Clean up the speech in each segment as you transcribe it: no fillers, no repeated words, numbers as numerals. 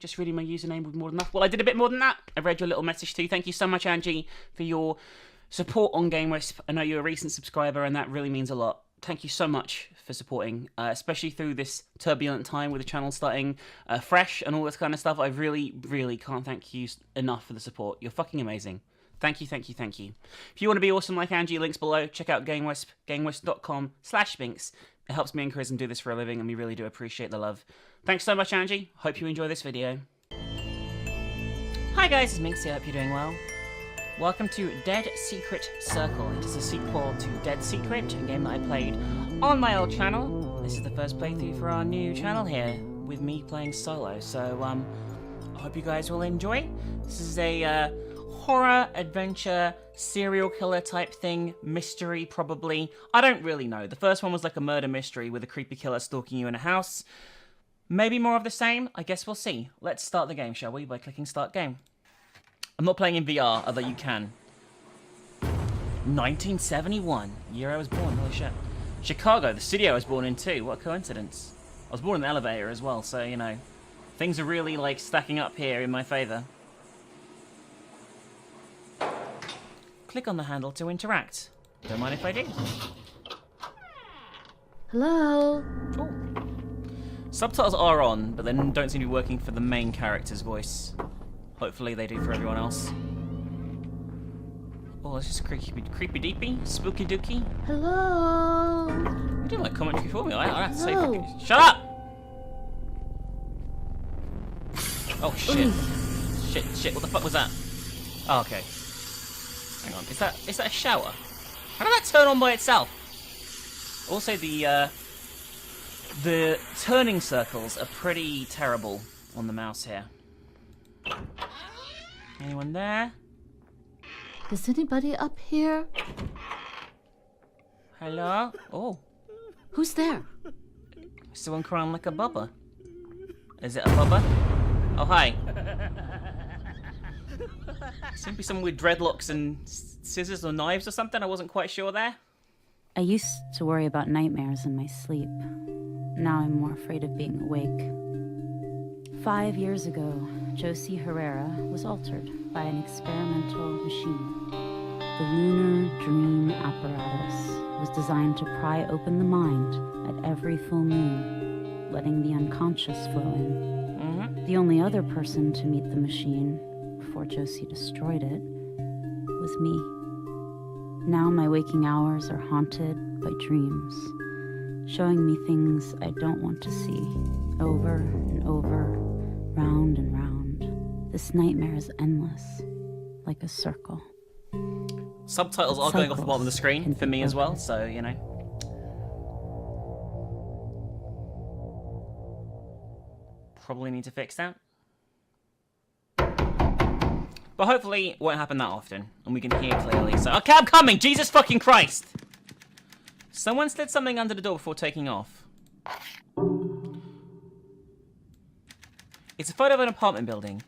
Just reading my username would be more than enough. Well, I did a bit more than that. I read your little message too. Thank you so much, Angie, for your support on GameWisp. I know you're a recent subscriber, and that really means a lot. Thank you so much for supporting, especially through this turbulent time with the channel starting fresh and all this kind of stuff. I really, really can't thank you enough for the support. You're fucking amazing. Thank you, thank you, thank you. If you want to be awesome like Angie, links below. Check out GameWisp, gamewisp.com/Binks. It helps me and Chris and do this for a living, and we really do appreciate the love. Thanks so much, Angie. Hope you enjoy this video. Hi guys, it's Minx here. Hope you're doing well. Welcome to Dead Secret Circle. It is a sequel to Dead Secret, a game that I played on my old channel. This is the first playthrough for our new channel here, with me playing solo. So, I hope you guys will enjoy. This is a horror, adventure, serial killer type thing, mystery probably. I don't really know. The first one was like a murder mystery with a creepy killer stalking you in a house. Maybe more of the same? I guess we'll see. Let's start the game, shall we, by clicking Start Game. I'm not playing in VR, although you can. 1971, year I was born, holy shit. Chicago, the city I was born in too, what a coincidence. I was born in an elevator as well, so, you know, things are really, like, stacking up here in my favour. Click on the handle to interact. Don't mind if I do. Hello? Oh. Subtitles are on, but they don't seem to be working for the main character's voice. Hopefully they do for everyone else. Oh, that's just creepy deepy, spooky dooky. Hello? You didn't like commentary for me. I have to say fucking... Shut up! Oh shit. Shit, what the fuck was that? Oh, okay. Hang on, is that a shower? How did that turn on by itself? Also, the turning circles are pretty terrible on the mouse here. Anyone there? Is anybody up here? Hello? Oh. Who's there? Someone crying like a bubba. Is it a bubba? Oh, hi. Seems to be someone with dreadlocks and scissors or knives or something. I wasn't quite sure there. I used to worry about nightmares in my sleep. Now I'm more afraid of being awake. 5 years ago, Josie Herrera was altered by an experimental machine. The Lunar Dream Apparatus was designed to pry open the mind at every full moon, letting the unconscious flow in. The only other person to meet the machine, before Josie destroyed it, was me. Now my waking hours are haunted by dreams, showing me things I don't want to see, over and over, round and round. This nightmare is endless, like a circle. Subtitles are going off the bottom of the screen for me as well, so, you know. Probably need to fix that. But hopefully it won't happen that often, and we can hear clearly. So, okay, I'm coming! Jesus fucking Christ! Someone slid something under the door before taking off. It's a photo of an apartment building.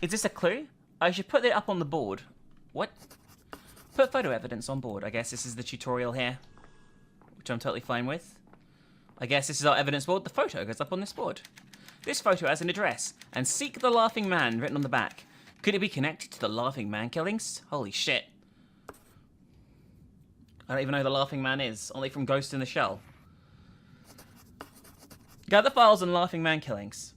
Is this a clue? I should put it up on the board. What? Put photo evidence on board. I guess this is the tutorial here, which I'm totally fine with. I guess this is our evidence board. The photo goes up on this board. This photo has an address, and seek the Laughing Man written on the back. Could it be connected to the Laughing Man killings? Holy shit. I don't even know who the Laughing Man is, only from Ghost in the Shell. Gather files on Laughing Man killings.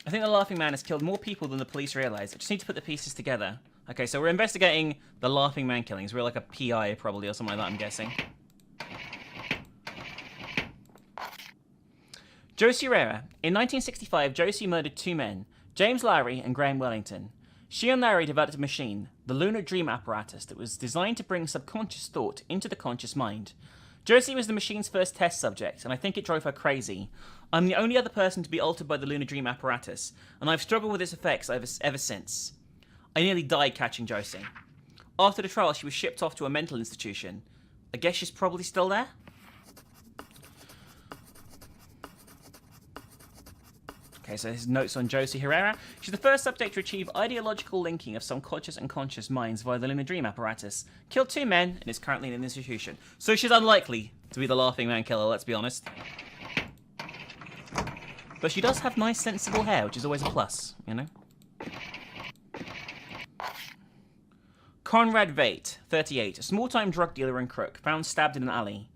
I think the Laughing Man has killed more people than the police realise. I just need to put the pieces together. Okay, so we're investigating the Laughing Man killings. We're like a PI probably, or something like that, I'm guessing. Josie Herrera. In 1965, Josie murdered 2 men, James Lowry and Graham Wellington. She and Larry developed a machine, the Lunar Dream Apparatus, that was designed to bring subconscious thought into the conscious mind. Josie was the machine's first test subject, and I think it drove her crazy. I'm the only other person to be altered by the Lunar Dream Apparatus, and I've struggled with its effects ever since. I nearly died catching Josie. After the trial, she was shipped off to a mental institution. I guess she's probably still there? Okay, so his notes on Josie Herrera. She's the first subject to achieve ideological linking of subconscious and conscious minds via the Lunar Dream Apparatus. Killed 2 men and is currently in an institution. So she's unlikely to be the Laughing Man killer, let's be honest. But she does have nice, sensible hair, which is always a plus, you know? Conrad Veidt, 38, a small-time drug dealer and crook, found stabbed in an alley.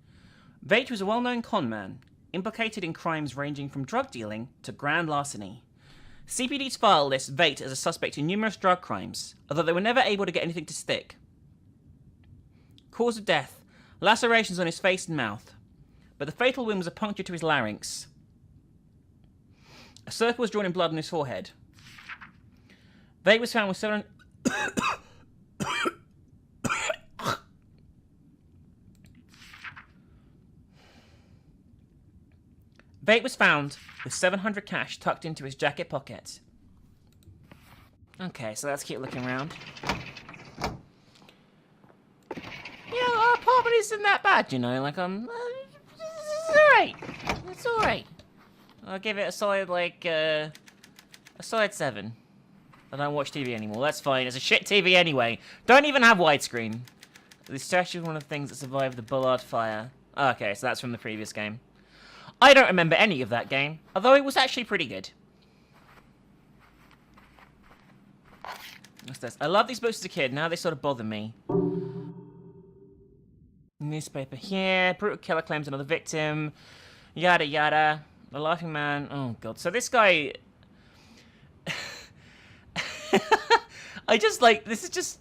Veidt was a well-known con man, implicated in crimes ranging from drug dealing to grand larceny. CPD's file lists Veidt as a suspect in numerous drug crimes, although they were never able to get anything to stick. Cause of death: lacerations on his face and mouth, but the fatal wound was a puncture to his larynx. A circle was drawn in blood on his forehead. Veidt was found with 7... Veidt was found with 700 cash tucked into his jacket pocket. Okay, so let's keep looking around. Yeah, our apartment isn't that bad, you know. Like, it's alright. It's alright. I'll give it a solid, like, a solid 7. I don't watch TV anymore. That's fine. It's a shit TV anyway. Don't even have widescreen. This statue is one of the things that survived the Bullard fire. Okay, so that's from the previous game. I don't remember any of that game, although it was actually pretty good. What's this? I loved these books as a kid. Now they sort of bother me. Newspaper here. Brutal killer claims another victim. Yada yada. The laughing man. Oh god. So this guy... I just like... This is just...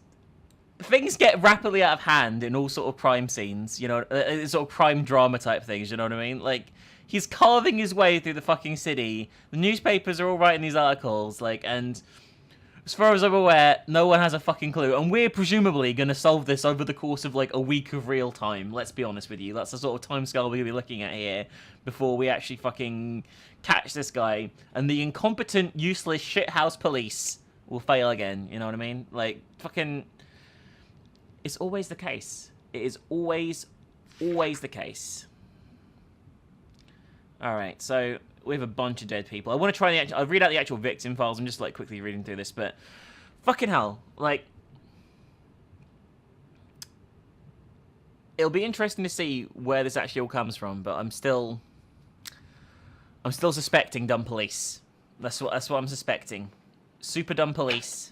Things get rapidly out of hand in all sort of crime scenes. You know, sort of crime drama type things, you know what I mean? Like... He's carving his way through the fucking city. The newspapers are all writing these articles, like, and as far as I'm aware, no one has a fucking clue. And we're presumably going to solve this over the course of, like, a week of real time. Let's be honest with you. That's the sort of timescale we're going to be looking at here before we actually fucking catch this guy. And the incompetent, useless shithouse police will fail again. You know what I mean? Like, fucking... It's always the case. It is always the case. Alright, so we have a bunch of dead people. I want to try the I'll read out the actual victim files. I'm just like quickly reading through this, but fucking hell, like it'll be interesting to see where this actually all comes from, but I'm still suspecting dumb police. That's what I'm suspecting. Super dumb police.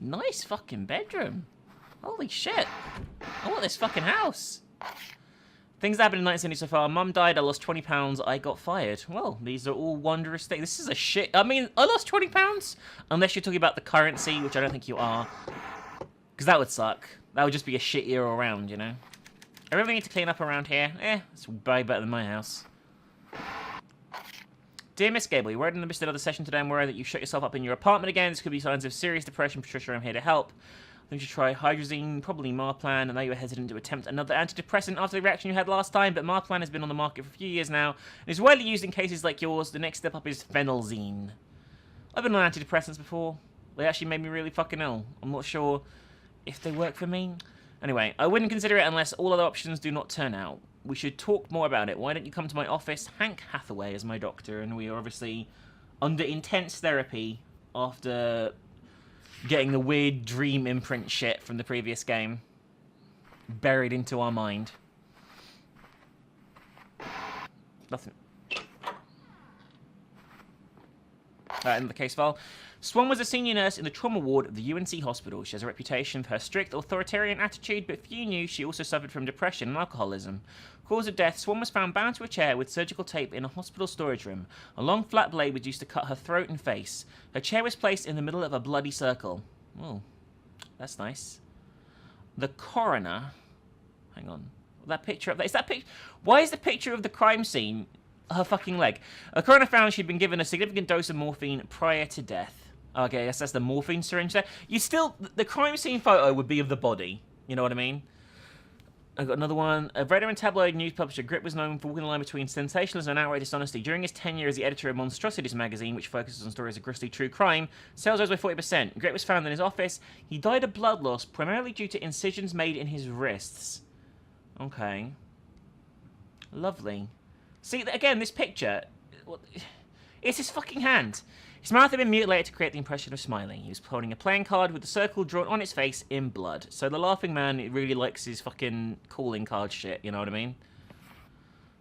Nice fucking bedroom. Holy shit. I want this fucking house. Things that happened in 1970 so far. Mum died, I lost 20 pounds, I got fired. Well, these are all wondrous things. This is a shit... I mean, I lost 20 pounds? Unless you're talking about the currency, which I don't think you are. Because that would suck. That would just be a shit year all around, you know? I really need to clean up around here. It's way better than my house. Dear Miss Gable, you worried in the midst of another session today. I'm worried that you shut yourself up in your apartment again. This could be signs of serious depression. Patricia, I'm here to help. I think you should try hydrazine, probably Marplan. I know you were hesitant to attempt another antidepressant after the reaction you had last time, but Marplan has been on the market for a few years now and is widely used in cases like yours. The next step up is phenelzine. I've been on antidepressants before. They actually made me really fucking ill. I'm not sure if they work for me. Anyway, I wouldn't consider it unless all other options do not turn out. We should talk more about it. Why don't you come to my office? Hank Hathaway is my doctor, and we are obviously under intense therapy after getting the weird dream imprint shit from the previous game buried into our mind. Nothing. In the case file. Swan was a senior nurse in the trauma ward of the UNC hospital. She has a reputation for her strict, authoritarian attitude, but few knew she also suffered from depression and alcoholism. Cause of death: Swan was found bound to a chair with surgical tape in a hospital storage room. A long flat blade was used to cut her throat and face. Her chair was placed in the middle of a bloody circle. Oh, that's nice. The coroner... Hang on. That picture up there... Is that picture... Why is the picture of the crime scene her fucking leg? A coroner found she'd been given a significant dose of morphine prior to death. Okay, I guess that's the morphine syringe there. You still... The crime scene photo would be of the body. You know what I mean? I've got another one. A veteran tabloid news publisher, Grip was known for walking the line between sensationalism and outright dishonesty. During his tenure as the editor of Monstrosities magazine, which focuses on stories of grisly true crime, sales rose by 40%. Grip was found in his office. He died of blood loss, primarily due to incisions made in his wrists. Okay. Lovely. See, again, this picture... It's his fucking hand. His mouth had been mutilated to create the impression of smiling. He was holding a playing card with a circle drawn on its face in blood. So the laughing man really likes his fucking calling card shit, you know what I mean?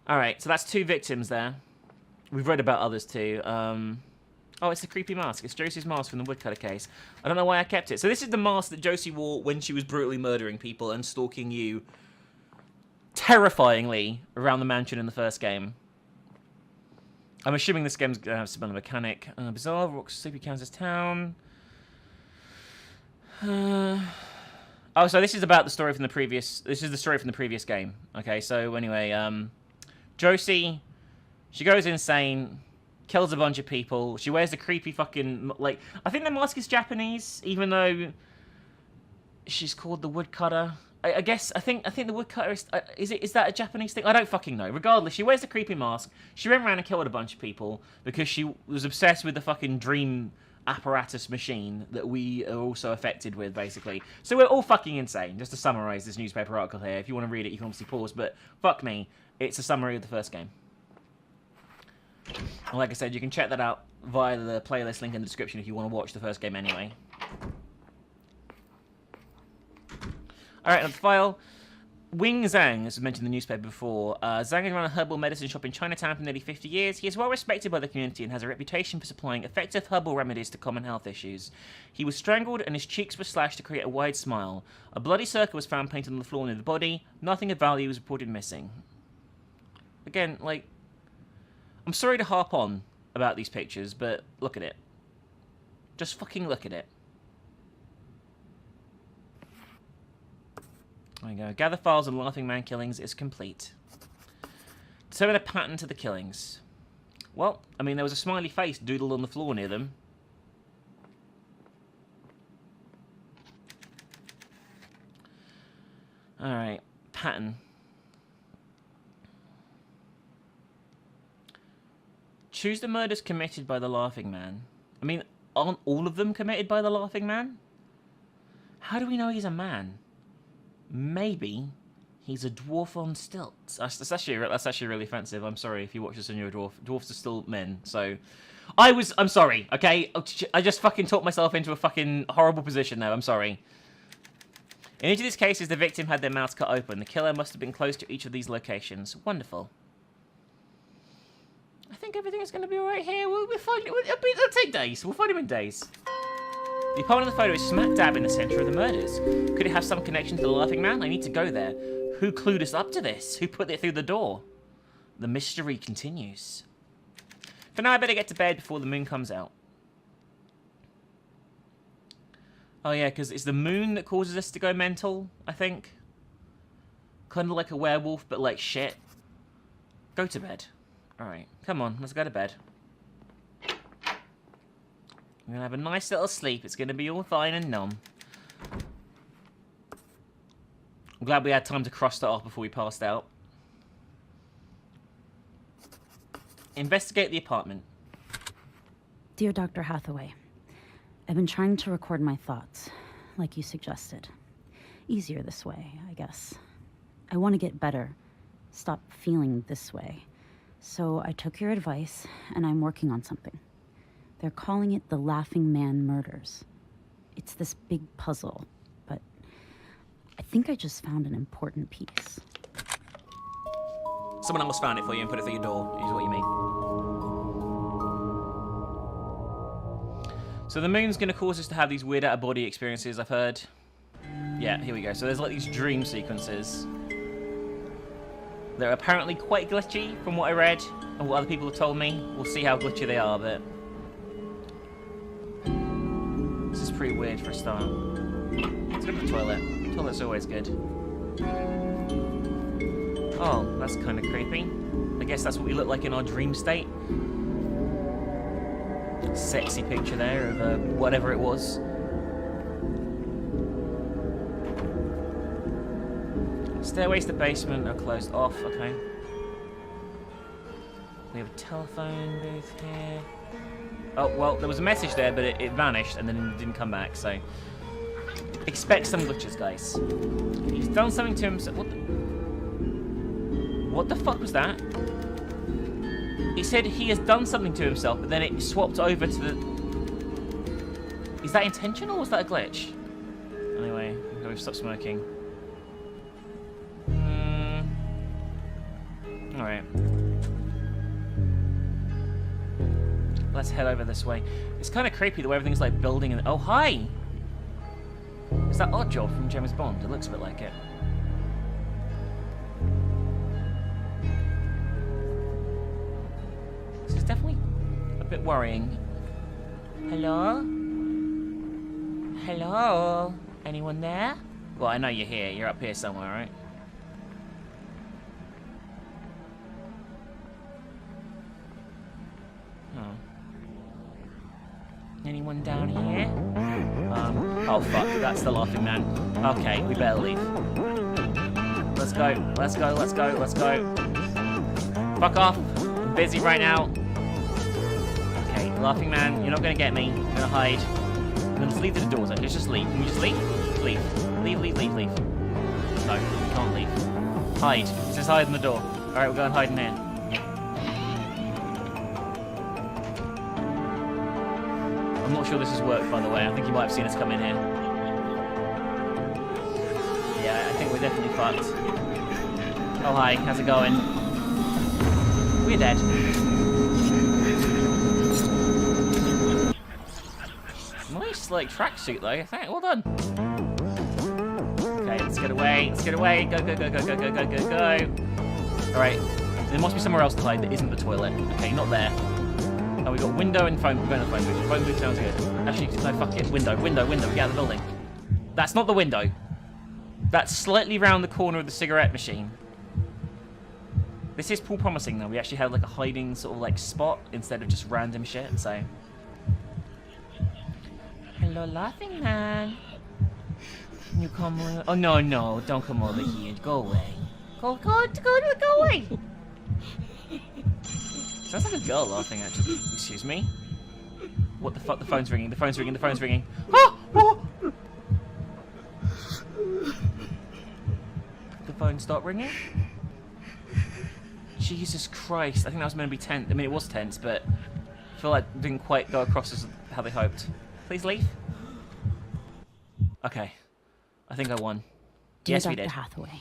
Alright, so that's 2 victims there. We've read about others too. Oh, it's the creepy mask. It's Josie's mask from the woodcutter case. I don't know why I kept it. So this is the mask that Josie wore when she was brutally murdering people and stalking you terrifyingly around the mansion in the first game. I'm assuming this game's going to have similar mechanic. Bizarre, rocks sleepy Kansas town. Oh, so this is about the story from the previous... This is the story from the previous game. Okay, so anyway, Josie, she goes insane, kills a bunch of people. She wears the creepy fucking... Like, I think the mask is Japanese, even though she's called the woodcutter. I guess, I think the woodcutter is that a Japanese thing? I don't fucking know. Regardless, she wears the creepy mask. She went around and killed a bunch of people because she was obsessed with the fucking dream apparatus machine that we are also affected with, basically. So we're all fucking insane, just to summarize this newspaper article here. If you want to read it, you can obviously pause, but fuck me, it's a summary of the first game. And like I said, you can check that out via the playlist link in the description if you want to watch the first game anyway. Alright, on the file. Wing Zhang, as mentioned in the newspaper before, Zhang has run a herbal medicine shop in Chinatown for nearly 50 years. He is well respected by the community and has a reputation for supplying effective herbal remedies to common health issues. He was strangled and his cheeks were slashed to create a wide smile. A bloody circle was found painted on the floor near the body. Nothing of value was reported missing. Again, like, I'm sorry to harp on about these pictures, but look at it. Just fucking look at it. There we go. Gather files on Laughing Man killings is complete. Determine a pattern to the killings. Well, I mean, there was a smiley face doodled on the floor near them. Alright, pattern. Choose the murders committed by the Laughing Man. I mean, aren't all of them committed by the Laughing Man? How do we know he's a man? Maybe he's a dwarf on stilts. That's actually really offensive. I'm sorry if you watch this and you're a dwarf. Dwarfs are still men, so... I'm sorry, okay? I just fucking talked myself into a fucking horrible position there. I'm sorry. In each of these cases, the victim had their mouths cut open. The killer must have been close to each of these locations. Wonderful. I think everything is going to be alright here. We'll find it. It'll take days. We'll find him in days. The apartment in the photo is smack dab in the centre of the murders. Could it have some connection to the Laughing Man? I need to go there. Who clued us up to this? Who put it through the door? The mystery continues. For now, I better get to bed before the moon comes out. Oh yeah, because it's the moon that causes us to go mental, I think. Kind of like a werewolf, but like shit. Go to bed. Alright, come on, let's go to bed. We're going to have a nice little sleep. It's going to be all fine and numb. I'm glad we had time to cross that off before we passed out. Investigate the apartment. Dear Dr. Hathaway, I've been trying to record my thoughts, like you suggested. Easier this way, I guess. I want to get better. Stop feeling this way. So I took your advice, and I'm working on something. They're calling it the Laughing Man Murders. It's this big puzzle, but I think I just found an important piece. Someone else found it for you and put it through your door, is what you mean. So the moon's going to cause us to have these weird out-of-body experiences, I've heard. Yeah, here we go. So there's like these dream sequences. They're apparently quite glitchy, from what I read, and what other people have told me. We'll see how glitchy they are, but... This is pretty weird for a start. Let's go to the toilet. The toilet's always good. Oh, that's kind of creepy. I guess that's what we look like in our dream state. Sexy picture there of whatever it was. Stairways to the basement are closed off, okay. We have a telephone booth here. Oh, well, there was a message there, but it vanished and then it didn't come back, so... Expect some glitches, guys. He's done something to himself. What the fuck was that? He said he has done something to himself, but then it swapped over to the... Is that intentional or was that a glitch? Anyway, I'm going to stop smoking. Alright. let's head over this way. It's kind of creepy the way everything's like building and... Oh, hi! Is that Oddjob from James Bond? It looks a bit like it. This is definitely a bit worrying. Hello? Hello? Anyone there? Well, I know you're here. You're up here somewhere, right? Oh. Anyone down here? Oh fuck, that's the laughing man. Okay, we better leave. Let's go, let's go, let's go, let's go. Fuck off, I'm busy right now. Okay, laughing man, you're not gonna get me. I'm gonna hide. I'm gonna leave the doors open. Let's just leave. Can we just leave? Leave. Leave, leave, leave, leave. No, we can't leave. Hide. Let's just hide in the door. Alright, we're going to hide in here. I'm not sure this has worked, by the way. I think you might have seen us come in here. Yeah, I think we're definitely fucked. Oh, hi. How's it going? We're dead. Nice, like, tracksuit, though. Thank. Well done. Okay, let's get away. Let's get away. Go, go, go, go, go, go, go, go, go. Alright. There must be somewhere else to hide that isn't the toilet. Okay, not there. Oh, we got window and phone. We're going to phone booth. Phone booth sounds good. Actually, no, fuck it. Window, window, window. Get out of the building. That's not the window. That's slightly round the corner of the cigarette machine. This is Paul promising, though. We actually have, like, a hiding sort of, like, spot instead of just random shit, so... Hello, laughing man. You come over. Oh, no, no. Don't come over here. Go away. Go away. Sounds like a girl laughing, actually. Excuse me. What the fuck? The phone's ringing. The phone's ringing. The phone's ringing. Oh! Oh! The phone stopped ringing? Jesus Christ. I think that was meant to be tense. I mean, it was tense, but I feel like it didn't quite go across as how they hoped. Please leave. Okay. I think I won. Dear Yes, we Dr. did. Hathaway,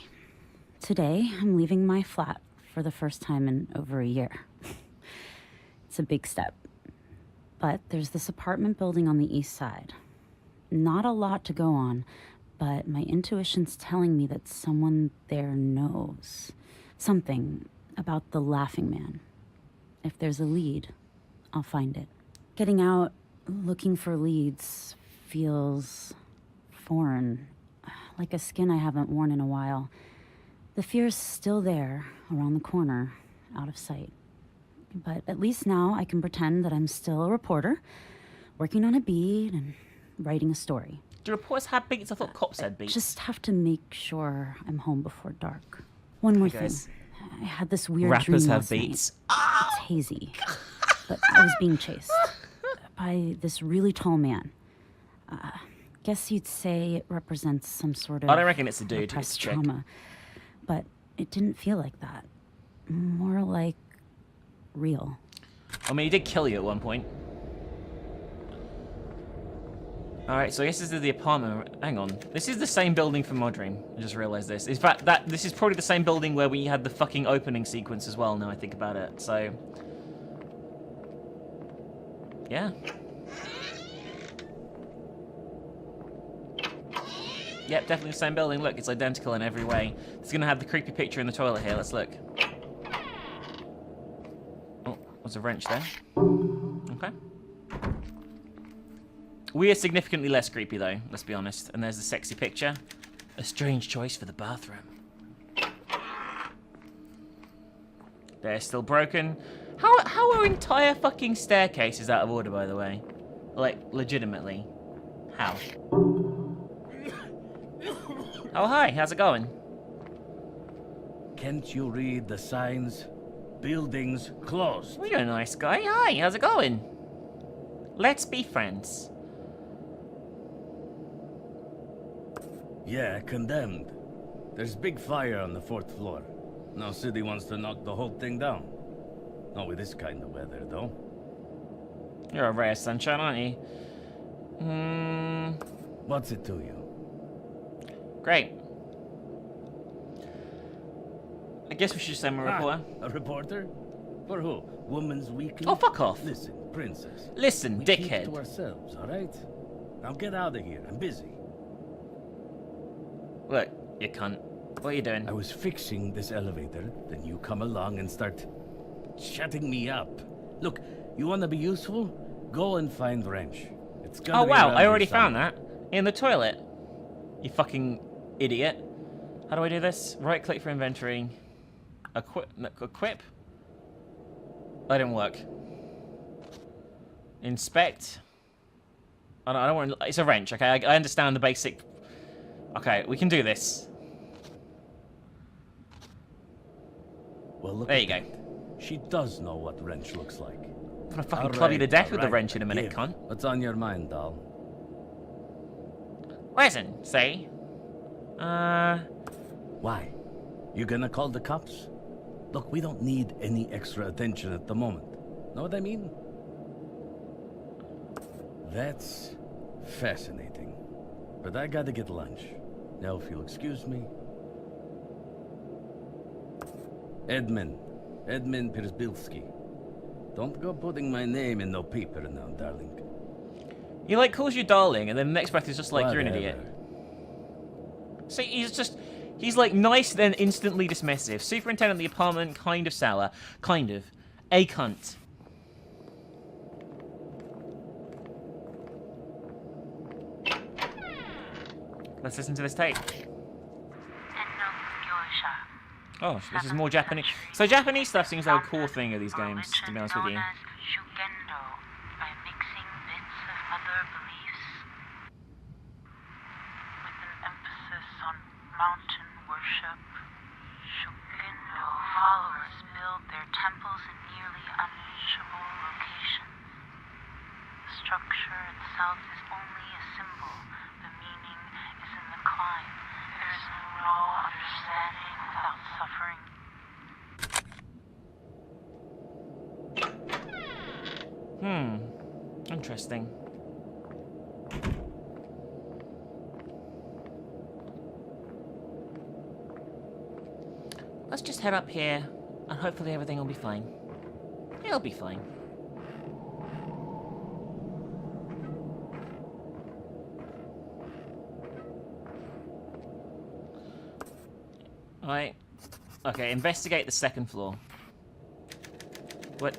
today I'm leaving my flat for the first time in over a year. It's a big step. But there's this apartment building on the east side. Not a lot to go on, but my intuition's telling me that someone there knows something about the Laughing Man. If there's a lead, I'll find it. Getting out, looking for leads, feels foreign, like a skin I haven't worn in a while. The fear's still there, around the corner, out of sight. But at least now I can pretend that I'm still a reporter, working on a beat and writing a story. Do reporters have beats? I thought cops had beats. Just have to make sure I'm home before dark. One more thing. I had this weird dream Rappers have last night. beats. It's hazy, but I was being chased by this really tall man. Guess you'd say it represents some sort of I don't reckon it's a dude. repressed It's a chick. trauma, but it didn't feel like that. More like real. I mean, he did kill you at one point. Alright, so I guess this is the apartment. Hang on. This is the same building from my dream. I just realised this. In fact, this is probably the same building where we had the fucking opening sequence as well, now I think about it. So... yeah. Yep, definitely the same building. Look, it's identical in every way. It's going to have the creepy picture in the toilet here. Let's look. Oh, there's a wrench there. Okay. We are significantly less creepy, though, let's be honest. And there's the sexy picture. A strange choice for the bathroom. They're still broken. How are entire fucking staircases out of order, by the way? Like, legitimately. How? Oh, hi. How's it going? Can't you read the signs? Buildings closed. Well, you're a nice guy. Hi. How's it going? Let's be friends. Yeah, condemned. There's big fire on the 4th floor. Now city wants to knock the whole thing down. Not with this kind of weather, though. You're a ray of sunshine, aren't you? What's it to you? Great. I guess we should send a reporter. A reporter? For who? Woman's Weekly? Oh, fuck off. Listen, princess. Listen, We keep dickhead. to ourselves, all right? Now get out of here. I'm busy. Look, you cunt. What are you doing? I was fixing this elevator, then you come along and start shutting me up. Look, you want to be useful? Go and find wrench. It's gotta Oh be wow, around I here already found somewhere. that. In the toilet. You fucking idiot. How do I do this? Right click for inventory. Equip? That didn't work. Inspect. I don't want. It's a wrench. Okay, I understand the basic. Okay, we can do this. Well, look There at you go. that. She does know what wrench looks like. I'm gonna fucking All club you to right, death all with the right, wrench in a minute, forgive. cunt. What's on your mind, doll? Listen, see? Why? You gonna call the cops? Look, we don't need any extra attention at the moment. Know what I mean? That's fascinating. But I gotta get lunch. Now, if you'll excuse me. Edmund Przybylski. Don't go putting my name in no paper now, darling. He like calls you darling, and then the next breath is just like you're an Whatever. idiot. See, he's like nice, then instantly dismissive. Superintendent of the apartment, kind of sour, kind of a cunt. Let's listen to this tape. Oh, this is more Japanese. So Japanese stuff seems like a cool thing of these games, to be honest with you. Shugendo, by mixing bits of other beliefs with an emphasis on mountain worship. Shugendo followers build their temples in nearly unreachable locations. The structure itself is only a symbol. The meaning is in the climb. There's no understanding without suffering. Interesting. Let's just head up here, and hopefully everything will be fine. It'll be fine. Alright. Okay, investigate the second floor. What?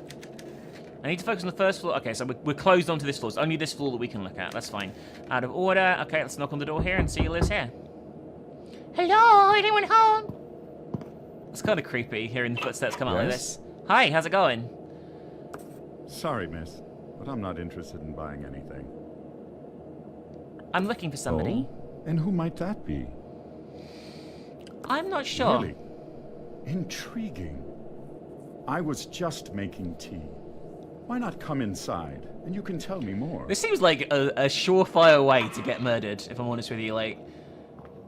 I need to focus on the first floor. Okay, so we're closed onto this floor. It's only this floor that we can look at. That's fine. Out of order. Okay, let's knock on the door here and see who lives here. Hello, anyone home? It's kind of creepy hearing the footsteps come out like Yes? this. Hi, how's it going? Sorry, miss, but I'm not interested in buying anything. I'm looking for somebody. Oh? And who might that be? I'm not sure. Really? Intriguing. I was just making tea. Why not come inside, and you can tell me more? This seems like a surefire way to get murdered, if I'm honest with you. Like,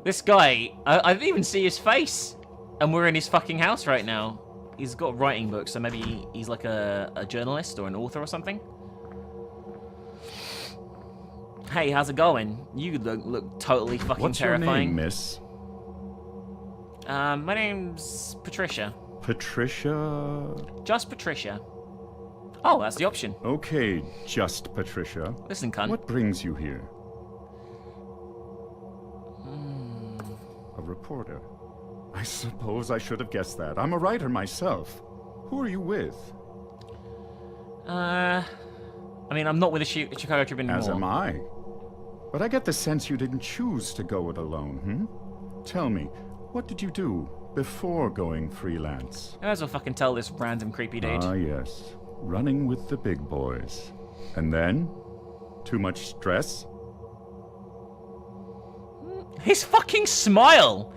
this guy, I didn't even see his face. And we're in his fucking house right now. He's got writing books, so maybe he's like a journalist or an author or something. Hey, how's it going? You look totally fucking What's terrifying. your name, miss? My name's Patricia. Patricia? Just Patricia. Oh, that's the option. Okay, just Patricia. Listen, cunt. What brings you here? A reporter. I suppose I should have guessed that. I'm a writer myself. Who are you with? I mean, I'm not with the Chicago Tribune anymore. As am I. But I get the sense you didn't choose to go it alone, Tell me, what did you do before going freelance? I might as well fucking tell this random creepy dude. Ah, yes. Running with the big boys. And then? Too much stress? His fucking smile!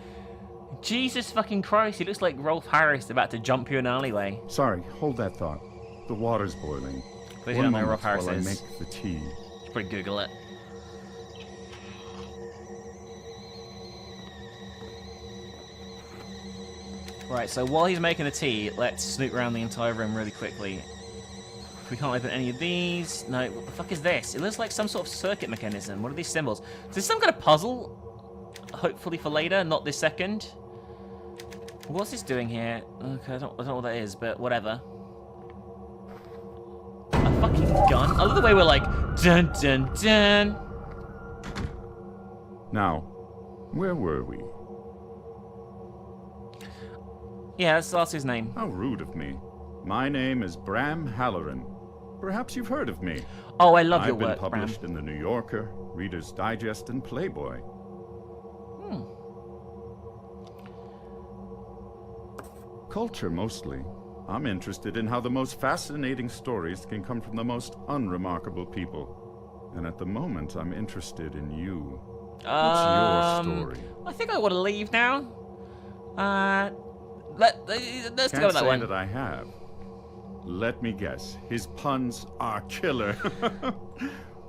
Jesus fucking Christ, he looks like Rolf Harris about to jump you in an alleyway. Sorry, hold that thought. The water's boiling. Please One don't know who moment Rolf Harris while I is. make the tea. Should probably Google it. Right, so while he's making the tea, let's snoop around the entire room really quickly. We can't open any of these. No, what the fuck is this? It looks like some sort of circuit mechanism. What are these symbols? Is this some kind of puzzle? Hopefully for later, not this second. What's this doing here? Okay, I don't know what that is, but whatever. A fucking gun. I love the way we're like, dun dun dun. Now, where were we? Yeah, that's his name. How rude of me. My name is Bram Halloran. Perhaps you've heard of me. Oh, I love your I've been work, Bram. published in the New Yorker, Reader's Digest, and Playboy. Culture, mostly. I'm interested in how the most fascinating stories can come from the most unremarkable people. And at the moment, I'm interested in you. What's your story? I think I want to leave now. Let's go with Can't that say one. that I have. Let me guess. His puns are killer.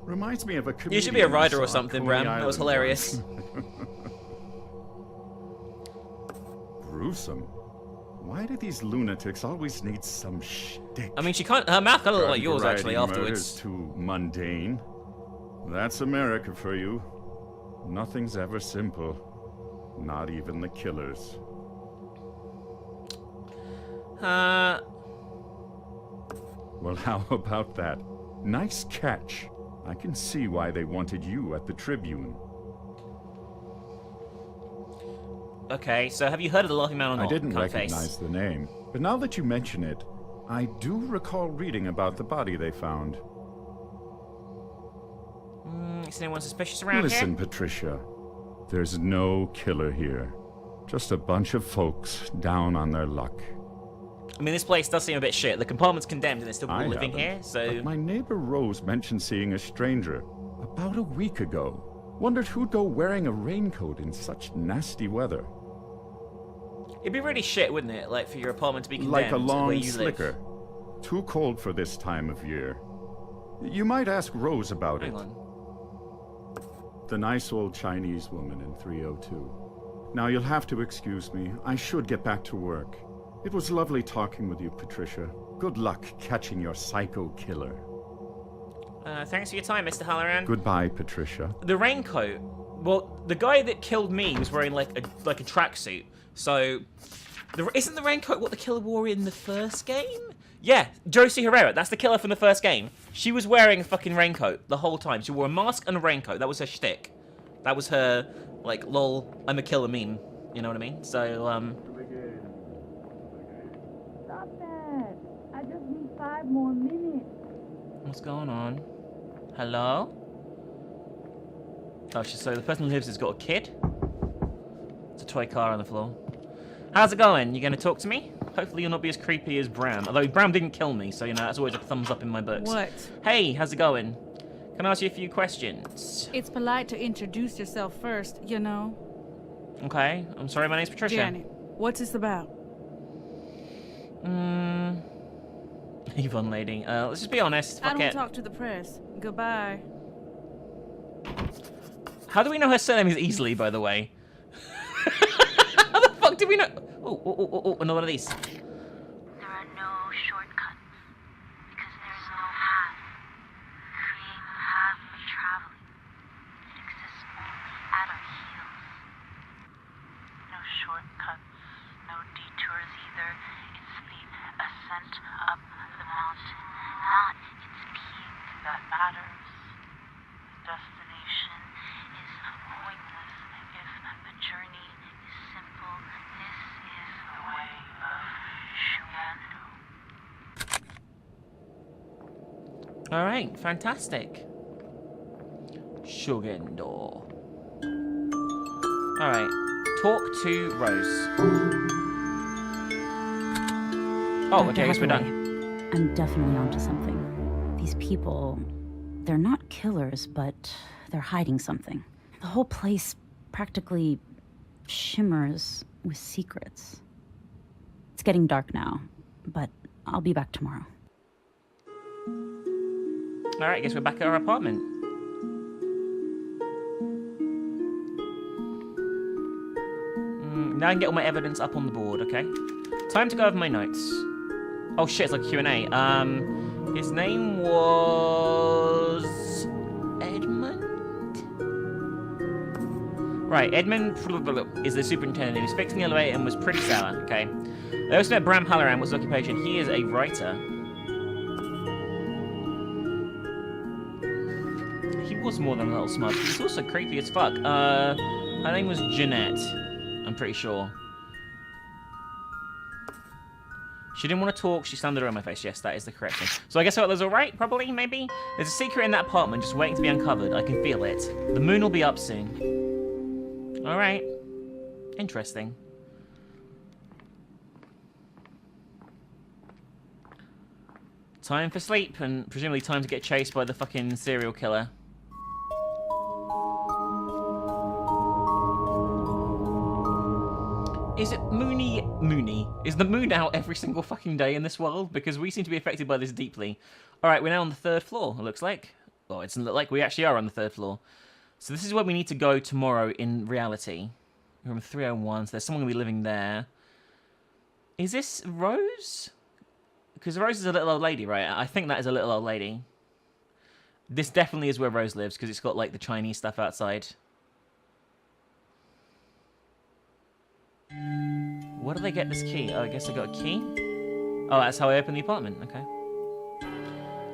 Reminds me of a comedian. You should be a I writer saw or at something, Coney Bram. That was Island hilarious. once. Gruesome. Why do these lunatics always need some shtick? I mean, she can't. Her mouth kind of looked like yours, Variety actually. murder's Afterwards. too mundane. That's America for you. Nothing's ever simple. Not even the killers. Well, how about that? Nice catch. I can see why they wanted you at the Tribune. Okay. So, have you heard of the Laughing Man or not? I didn't Cunt recognize face. the name, but now that you mention it, I do recall reading about the body they found. Is anyone suspicious around Listen, here? Patricia. There's no killer here. Just a bunch of folks down on their luck. I mean, this place does seem a bit shit. The compartment's condemned, and there's still I people living haven't, here. So, but my neighbor Rose mentioned seeing a stranger about a week ago. Wondered who'd go wearing a raincoat in such nasty weather. it'd be really shit, wouldn't it? Like for your apartment to be condemned Like a where long you slicker. live. Too cold for this time of year. You might ask Rose about Hang it. on. The nice old Chinese woman in 302. Now you'll have to excuse me. I should get back to work. It was lovely talking with you, Patricia. Good luck catching your psycho killer. Thanks for your time, Mr. Halloran. Goodbye, Patricia. The raincoat. Well, the guy that killed me was wearing like a tracksuit. So, isn't the raincoat what the killer wore in the first game? Yeah, Josie Herrera. That's the killer from the first game. She was wearing a fucking raincoat the whole time. She wore a mask and a raincoat. That was her shtick. That was her, like, lol, I'm a killer meme. You know what I mean? So, Stop that. I just need 5 more minutes. what's going on? Hello? Oh, so the person who lives has got a kid? It's a toy car on the floor. How's it going? You gonna talk to me? Hopefully you'll not be as creepy as Bram. Although Bram didn't kill me, so, you know, that's always a thumbs up in my books. What? Hey, how's it going? Can I ask you a few questions? It's polite to introduce yourself first, you know. Okay, I'm sorry, my name's Patricia. Janet, what's this about? Yvonne lady. Let's just be honest. I Fuck don't it. talk to the press. Goodbye. How do we know her surname is Easily, by the way? How the fuck do we know? Oh, another one of these. There are no shortcuts because there's no path. Create a path for traveling. It exists only at our heels. No shortcuts, no detours either. It's the ascent up the mountain, not its peak that matters. The destination is pointless if the journey is simple. This is the way of Shugendo. Alright, fantastic. Shugendo. Alright, talk to Rose. Oh, Dr. okay, I guess we're Hathaway, done. I'm definitely onto something. These people, they're not killers, but they're hiding something. The whole place practically shimmers with secrets. It's getting dark now, but I'll be back tomorrow. Alright, I guess we're back at our apartment. Now I can get all my evidence up on the board, okay? Time to go over my notes. Oh shit, it's like a Q&A. His name was... Edmund? Right, Edmund is the superintendent. He was fixing the elevator and was pretty sour, okay? I also met Bram Halloran. What's his occupation? He is a writer. was more than a little smug. She's also creepy as fuck. Her name was Jeanette. I'm pretty sure. She didn't want to talk, she slammed the door in my face. Yes, that is the correct thing. So I guess that was alright, probably, maybe? There's a secret in that apartment just waiting to be uncovered. I can feel it. The moon will be up soon. Alright. Interesting. Time for sleep, and presumably time to get chased by the fucking serial killer. Is it Moony? Is the moon out every single fucking day in this world? Because we seem to be affected by this deeply. Alright, we're now on the 3rd floor, it looks like. Oh, it doesn't look like we actually are on the 3rd floor. So this is where we need to go tomorrow in reality. Room 301, so there's someone going to be living there. Is this Rose? Because Rose is a little old lady, right? I think that is a little old lady. This definitely is where Rose lives, because it's got, like, the Chinese stuff outside. Where do they get this key? Oh, I guess I got a key? Oh, that's how I open the apartment. Okay.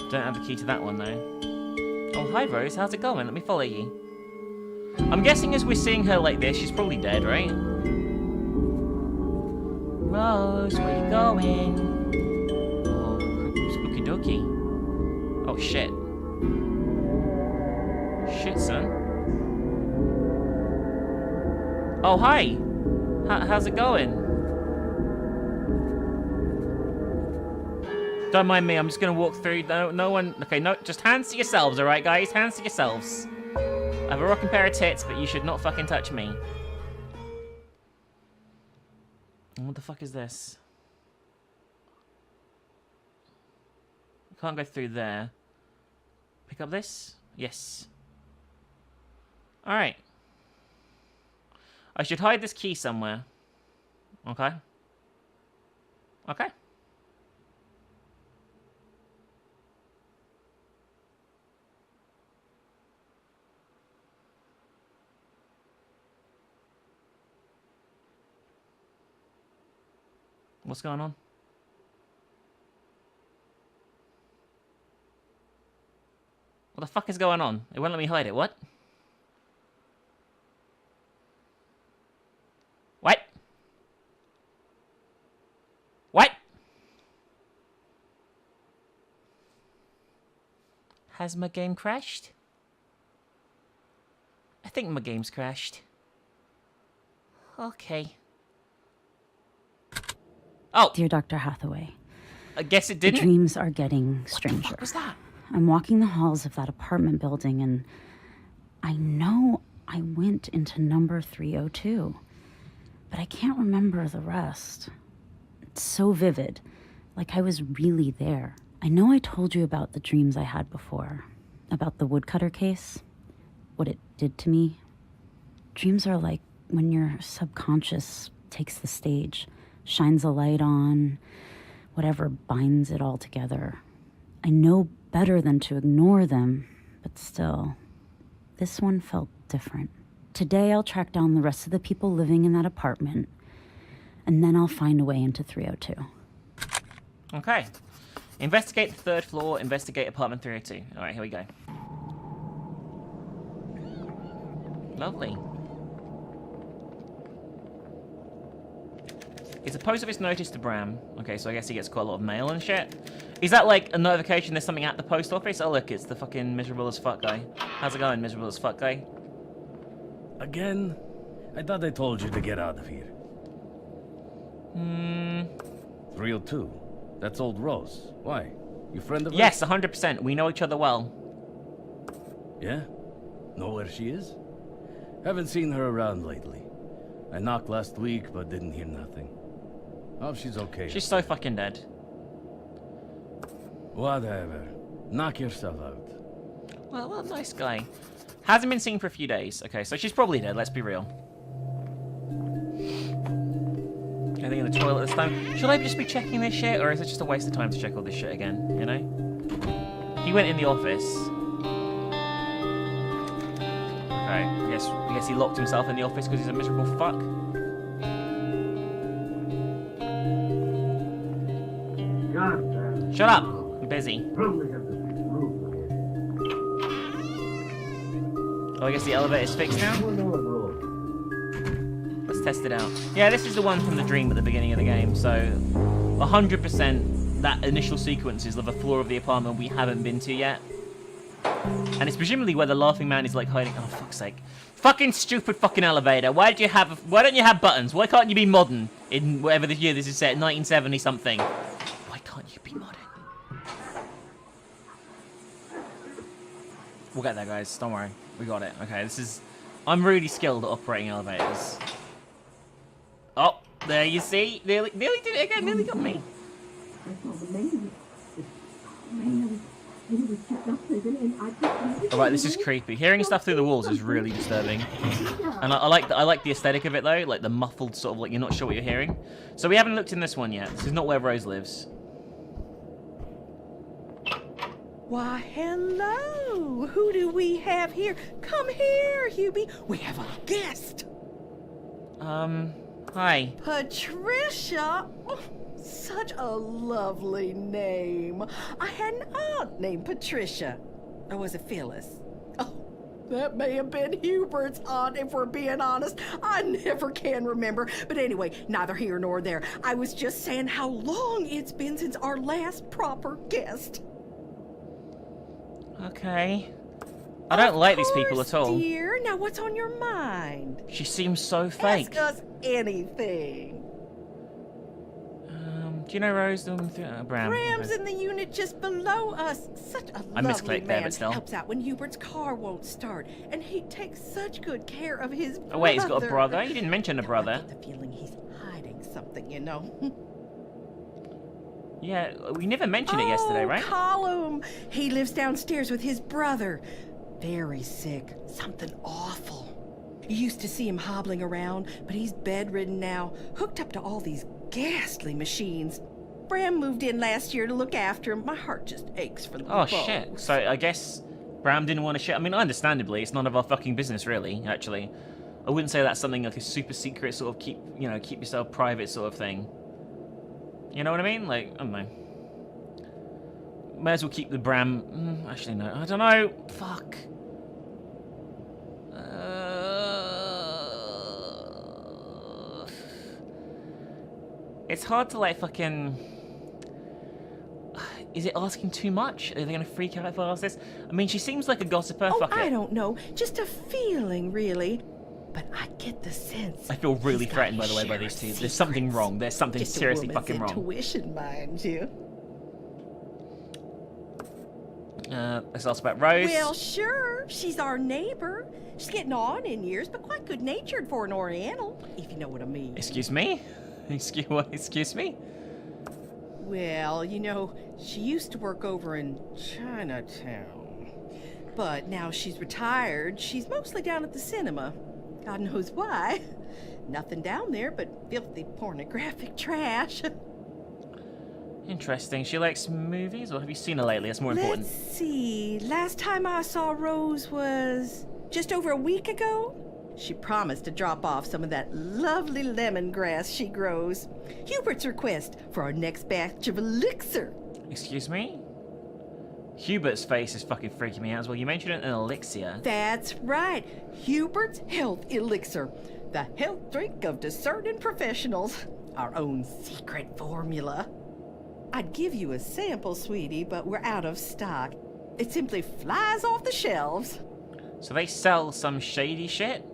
Don't have the key to that one, though. Oh, hi, Rose. How's it going? Let me follow you. I'm guessing as we're seeing her like this, she's probably dead, right? Rose, where you going? Oh, spooky dookie. Oh, shit. Shit, son. Oh, hi. How's it going? Don't mind me, I'm just gonna walk through. No one. Okay, no, just hands to yourselves, alright, guys? Hands to yourselves. I have a rocking pair of tits, but you should not fucking touch me. What the fuck is this? Can't go through there. Pick up this? Yes. Alright. I should hide this key somewhere. Okay. Okay. What's going on? What the fuck is going on? It won't let me hide it. What? What? What? Has my game crashed? I think my game's crashed. Okay. Oh! Dear Dr. Hathaway, I guess it the didn't. dreams are getting stranger. What the fuck was that? I'm walking the halls of that apartment building and I know I went into number 302, but I can't remember the rest. It's so vivid, like I was really there. I know I told you about the dreams I had before, about the woodcutter case, what it did to me. Dreams are like when your subconscious takes the stage, shines a light on, whatever binds it all together. I know better than to ignore them, but still, this one felt different. Today I'll track down the rest of the people living in that apartment, and then I'll find a way into 302. Okay. Investigate the 3rd floor, investigate apartment 302. Alright, here we go. Lovely. It's a post office notice to Bram. Okay, so I guess he gets quite a lot of mail and shit. Is that like a notification there's something at the post office? Oh look, it's the fucking miserable as fuck guy. How's it going, miserable as fuck guy? Again? I thought I told you to get out of here. 302. That's old Rose. Why? You friend of hers? Yes, 100%. We know each other well. Yeah? Know where she is? Haven't seen her around lately. I knocked last week, but didn't hear nothing. Oh, she's okay. She's so fucking dead. Whatever. Knock yourself out. Well, nice guy. Hasn't been seen for a few days. Okay, so she's probably dead, let's be real. Anything in the toilet this time? Should I just be checking this shit, or is it just a waste of time to check all this shit again, you know? He went in the office. Okay, I guess he locked himself in the office because he's a miserable fuck. Shut up! I'm busy. Oh, I guess the elevator's fixed now? Let's test it out. Yeah, this is the one from the dream at the beginning of the game, so 100% that initial sequence is of the floor of the apartment we haven't been to yet. And it's presumably where the laughing man is like hiding. Oh, fuck's sake. Fucking stupid fucking elevator. Why don't you have buttons? Why can't you be modern in whatever the year this is set, 1970 something? Why can't you be modern? We'll get there, guys. Don't worry. We got it. Okay, this is... I'm really skilled at operating elevators. Oh, there you see. Nearly did it again. Nearly got me. Alright, this is creepy. Hearing stuff through the walls is really disturbing. And I like the aesthetic of it, though. Like the muffled sort of, like, you're not sure what you're hearing. So we haven't looked in this one yet. This is not where Rose lives. Why, hello! Who do we have here? Come here, Hubie. We have a guest. Hi. Patricia. Oh, such a lovely name. I had an aunt named Patricia. Or was it Phyllis? Oh, that may have been Hubert's aunt, if we're being honest. I never can remember. But anyway, neither here nor there. I was just saying how long it's been since our last proper guest. Okay. I don't like these people at all. Dear. Now what's on your mind? She seems so fake. Ask us anything. Do you know Rose? Bram. Bram's in the unit just below us. Such a I lovely misclicked man. there, but still. Helps out when Hubert's car won't start, and he takes such good care of his brother. Oh wait, he's got a brother? You didn't mention a Now, brother. I get the feeling he's hiding something, you know. Yeah, we never mentioned it yesterday, right? Column. He lives downstairs with his brother. Very sick. Something awful. You used to see him hobbling around, but he's bedridden now, hooked up to all these ghastly machines. Bram moved in last year to look after him. My heart just aches for the Oh bugs. shit. So I guess Bram didn't want to share. I mean, understandably, it's none of our fucking business, really. Actually, I wouldn't say that's something like a super secret sort of keep yourself private sort of thing. You know what I mean? Like, I don't know. May as well keep the Bram. Actually, no. I don't know. Fuck. It's hard to, like, fucking... Is it asking too much? Are they going to freak out if I ask this? I mean, she seems like a gossiper. Oh, Fuck it. I don't know. Just a feeling, really. But I get the sense. I feel really he's got threatened, by his the way, by share these of two. There's something secrets. wrong. There's something Just a seriously woman's fucking wrong. Intuition, mind you. Let's ask about Rose. Well, sure. She's our neighbor. She's getting on in years, but quite good-natured for an Oriental, if you know what I mean. Excuse me? Excuse me? Well, you know, she used to work over in Chinatown. But now she's retired, she's mostly down at the cinema. God knows why. Nothing down there but filthy pornographic trash. Interesting. She likes movies, or have you seen her lately? That's more important. Let's see. Last time I saw Rose was just over a week ago. She promised to drop off some of that lovely lemongrass she grows. Hubert's request for our next batch of elixir. Excuse me? Hubert's face is fucking freaking me out as well. You mentioned an elixir. That's right. Hubert's Health Elixir. The health drink of discerning professionals. Our own secret formula. I'd give you a sample, sweetie, but we're out of stock. It simply flies off the shelves. So they sell some shady shit?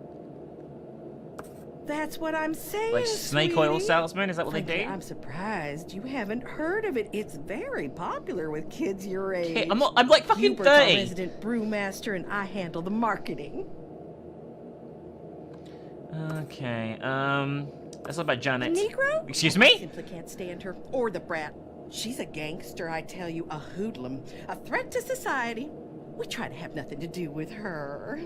That's what I'm saying, Like snake oil sweetie. salesmen? Is that what they Frankly, do? I'm surprised you haven't heard of it. It's very popular with kids your age. Kid- I'm like fucking Hubert's our 30. resident brewmaster, and I handle the marketing. Okay, let's talk about The Janet. Negro? Excuse I me? simply can't stand her. Or the brat. She's a gangster, I tell you, a hoodlum, a threat to society. We try to have nothing to do with her.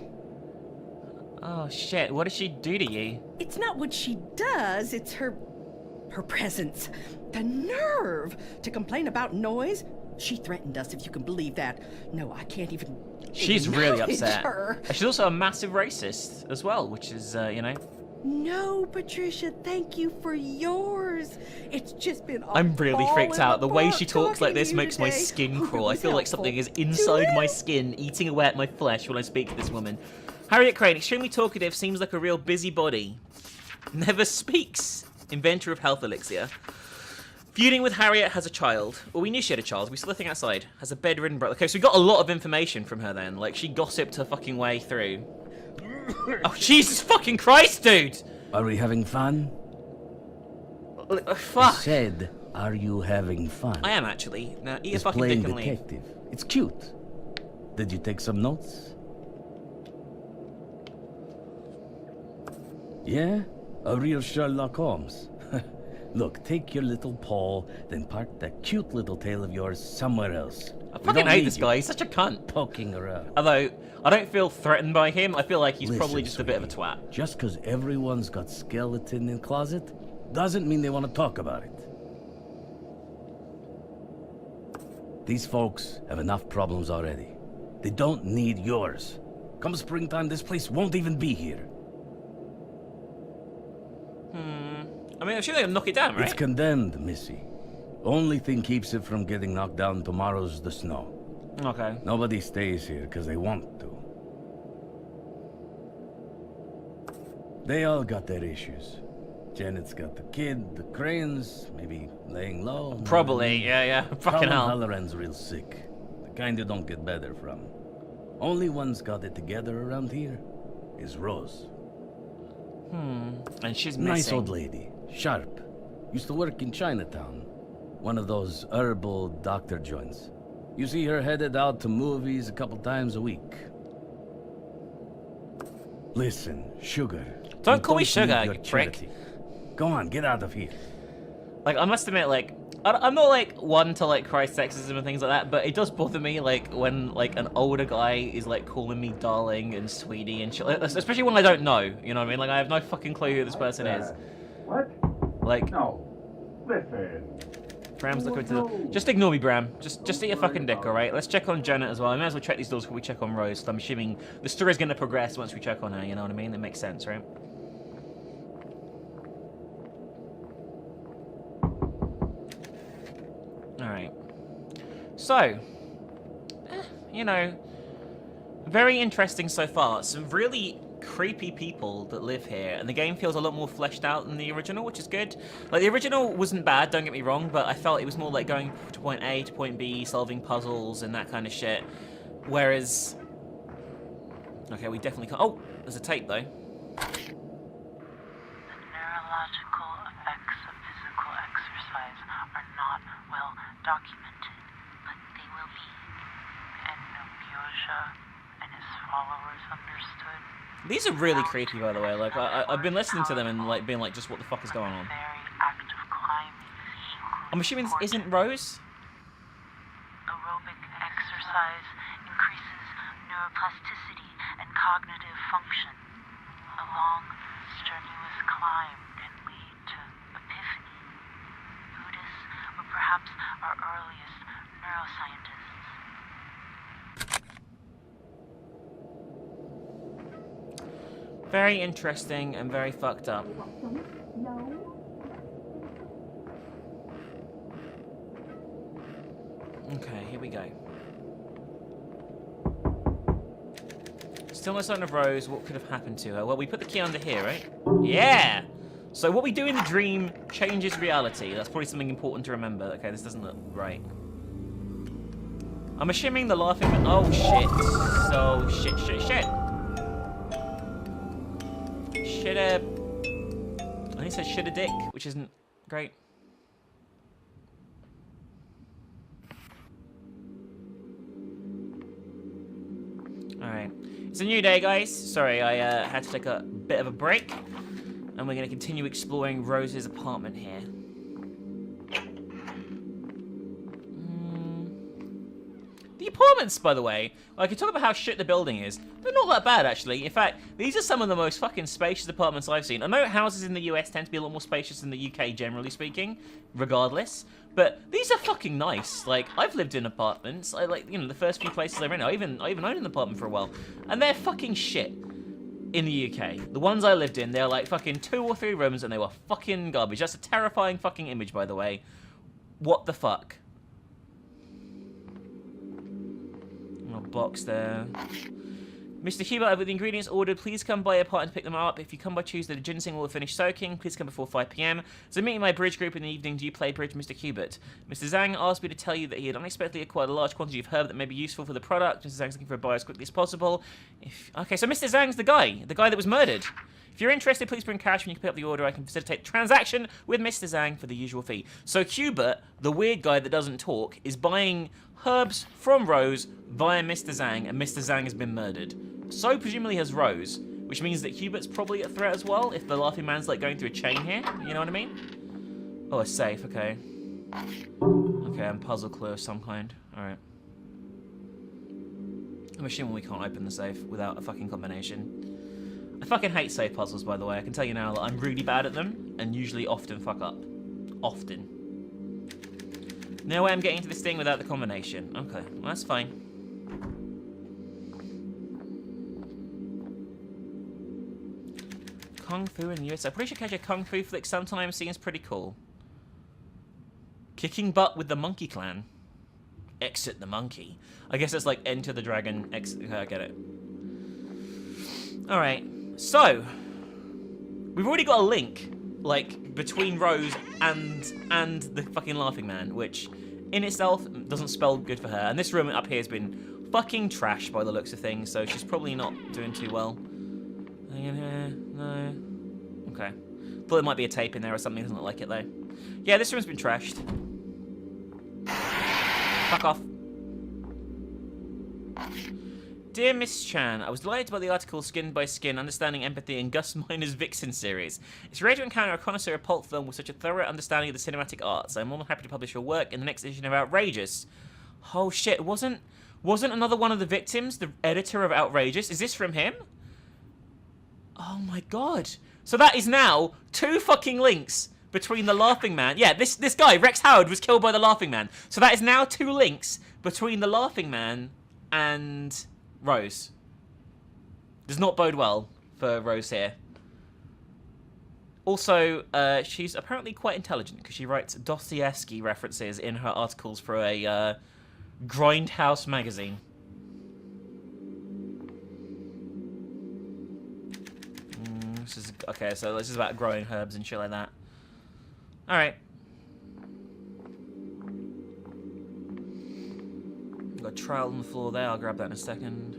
Oh shit, what does she do to you? It's not what she does, it's her presence. The nerve to complain about noise. She threatened us, if you can believe that. No, I can't even. She's really acknowledge upset. her. She's also a massive racist as well, which is, you know. No, Patricia, thank you for yours. It's just been. I'm really ball freaked in out. The way butt she talks talking like this to you makes my today. skin Hope it crawl. I was feel like something is helpful. inside To my you. skin, eating away at my flesh when I speak to this woman. Harriet Crane, extremely talkative, seems like a real busybody. Never speaks. Inventor of health elixir. Feuding with Harriet, has a child. Well, we knew she had a child. We saw the thing outside. Has a bedridden brother. Okay, so we got a lot of information from her then. Like, she gossiped her fucking way through. Oh, Jesus fucking Christ, dude! Are we having fun? Fuck. I said, are you having fun? I am actually. Now, eat a It's fucking playing dick and leave. detective. It's cute. Did you take some notes? Yeah? A real Sherlock Holmes. Look, take your little paw, then park that cute little tail of yours somewhere else. I fucking hate this guy. He's such a cunt. Poking around. Although, I don't feel threatened by him. I feel like he's probably Listen, just a bit of a sweetie, twat. Just because everyone's got skeleton in closet, doesn't mean they want to talk about it. These folks have enough problems already. They don't need yours. Come springtime, this place won't even be here. I mean, I'm sure they can knock it down, right? It's condemned, Missy. Only thing keeps it from getting knocked down tomorrow's the snow. Okay. Nobody stays here because they want to. They all got their issues. Janet's got the kid, the Cranes, maybe laying low. Probably, yeah. Fucking Colin hell. Halloran's real sick. The kind you don't get better from. Only one's got it together around here is Rose. And she's missing. Nice old lady. Sharp. Used to work in Chinatown. One of those herbal doctor joints. You see her headed out to movies a couple times a week. Listen, Sugar. Don't you call me Sugar, need your you prick. charity. Go on, get out of here. Like, I must admit, like, I'm not, like, one to, like, cry sexism and things like that, but it does bother me, like, when, like, an older guy is, like, calling me darling and sweetie and shit. Especially when I don't know, you know what I mean? Like, I have no fucking clue who this person is. What? Like, No. Listen. Bram's looking to the... Just ignore me, Bram. Just eat your fucking dick, alright? Let's check on Janet as well. I may as well check these doors before we check on Rose. So I'm assuming the story's going to progress once we check on her, you know what I mean? That makes sense, right? Alright. So, you know, very interesting so far. Some really creepy people that live here, and the game feels a lot more fleshed out than the original, which is good. Like, the original wasn't bad, don't get me wrong, but I felt it was more like going to point A to point B, solving puzzles and that kind of shit. Whereas... Okay, we definitely can't... Oh, there's a tape, though. The neurological effects of physical exercise are not well documented, but they will be. And Nobioja and his followers understood. These are really creepy, by the way. Like, I've been listening to them and, like, being like, just what the fuck is going on? Very active climbing. I'm assuming this isn't Rose? Aerobic exercise increases neuroplasticity and cognitive function. A long, strenuous climb can lead to epiphany. Buddhists were perhaps our earliest neuroscientists. Very interesting and very fucked up. Okay, here we go. Still no sign of Rose. What could have happened to her? Well, we put the key under here, right? Yeah! So what we do in the dream changes reality. That's probably something important to remember. Okay, this doesn't look right. I'm assuming the laughing... Oh, shit. So, shit. Shoulda... I think it says shoulda dick, which isn't great. Alright. It's a new day, guys. Sorry, I had to take a bit of a break. And we're going to continue exploring Rose's apartment here. The apartments, by the way, like, you talk about how shit the building is. They're not that bad, actually. In fact, these are some of the most fucking spacious apartments I've seen. I know houses in the US tend to be a lot more spacious than the UK, generally speaking, regardless. But these are fucking nice. Like, I've lived in apartments. I like, you know, the first few places I rented. I even owned an apartment for a while. And they're fucking shit in the UK. The ones I lived in, they're like fucking 2 or 3 rooms and they were fucking garbage. That's a terrifying fucking image, by the way. What the fuck? Box there. Mr. Hubert, I've got the ingredients ordered. Please come by your apartment to pick them up. If you come by Tuesday, the ginseng will have finished soaking. Please come before 5 p.m. So I'm meeting my bridge group in the evening. Do you play bridge, Mr. Hubert? Mr. Zhang asked me to tell you that he had unexpectedly acquired a large quantity of herb that may be useful for the product. Mr. Zhang's looking for a buyer as quickly as possible. Okay, so Mr. Zhang's the guy that was murdered. If you're interested, please bring cash when you can pick up the order. I can facilitate the transaction with Mr. Zhang for the usual fee. So Hubert, the weird guy that doesn't talk, is buying herbs from Rose via Mr. Zhang, and Mr. Zhang has been murdered. So presumably has Rose, which means that Hubert's probably a threat as well, if the Laughing Man's like going through a chain here. You know what I mean? Oh, a safe, okay. Okay, and puzzle clue of some kind. Alright. I'm assuming we can't open the safe without a fucking combination. I fucking hate safe puzzles, by the way. I can tell you now that I'm really bad at them, and usually often fuck up. Often. No way I'm getting into this thing without the combination. Okay, well, that's fine. Kung Fu in the US. I'm pretty sure catch a Kung Fu flick sometimes seems pretty cool. Kicking butt with the Monkey Clan. Exit the monkey. I guess it's like Enter the Dragon. Okay, I get it. Alright. So, we've already got a link, like, between Rose and the fucking Laughing Man, which in itself doesn't spell good for her. And this room up here has been fucking trashed by the looks of things, so she's probably not doing too well. Anything in here? No. Okay. Thought there might be a tape in there or something. Doesn't look like it, though. Yeah, this room's been trashed. Fuck off. Dear Miss Chan, I was delighted by the article Skin by Skin, Understanding Empathy in Gus Miner's Vixen series. It's rare to encounter a connoisseur of pulp film with such a thorough understanding of the cinematic arts. I'm more than happy to publish your work in the next edition of Outrageous. Oh shit, wasn't another one of the victims the editor of Outrageous? Is this from him? Oh my god. So that is now 2 fucking links between the Laughing Man. Yeah, this guy, Rex Howard, was killed by the Laughing Man. So that is now 2 links between the Laughing Man and Rose. Does not bode well for Rose here. Also, she's apparently quite intelligent because she writes Dostoevsky references in her articles for a Grindhouse magazine. Okay, so this is about growing herbs and shit like that. Alright. Got a trowel on the floor there, I'll grab that in a second.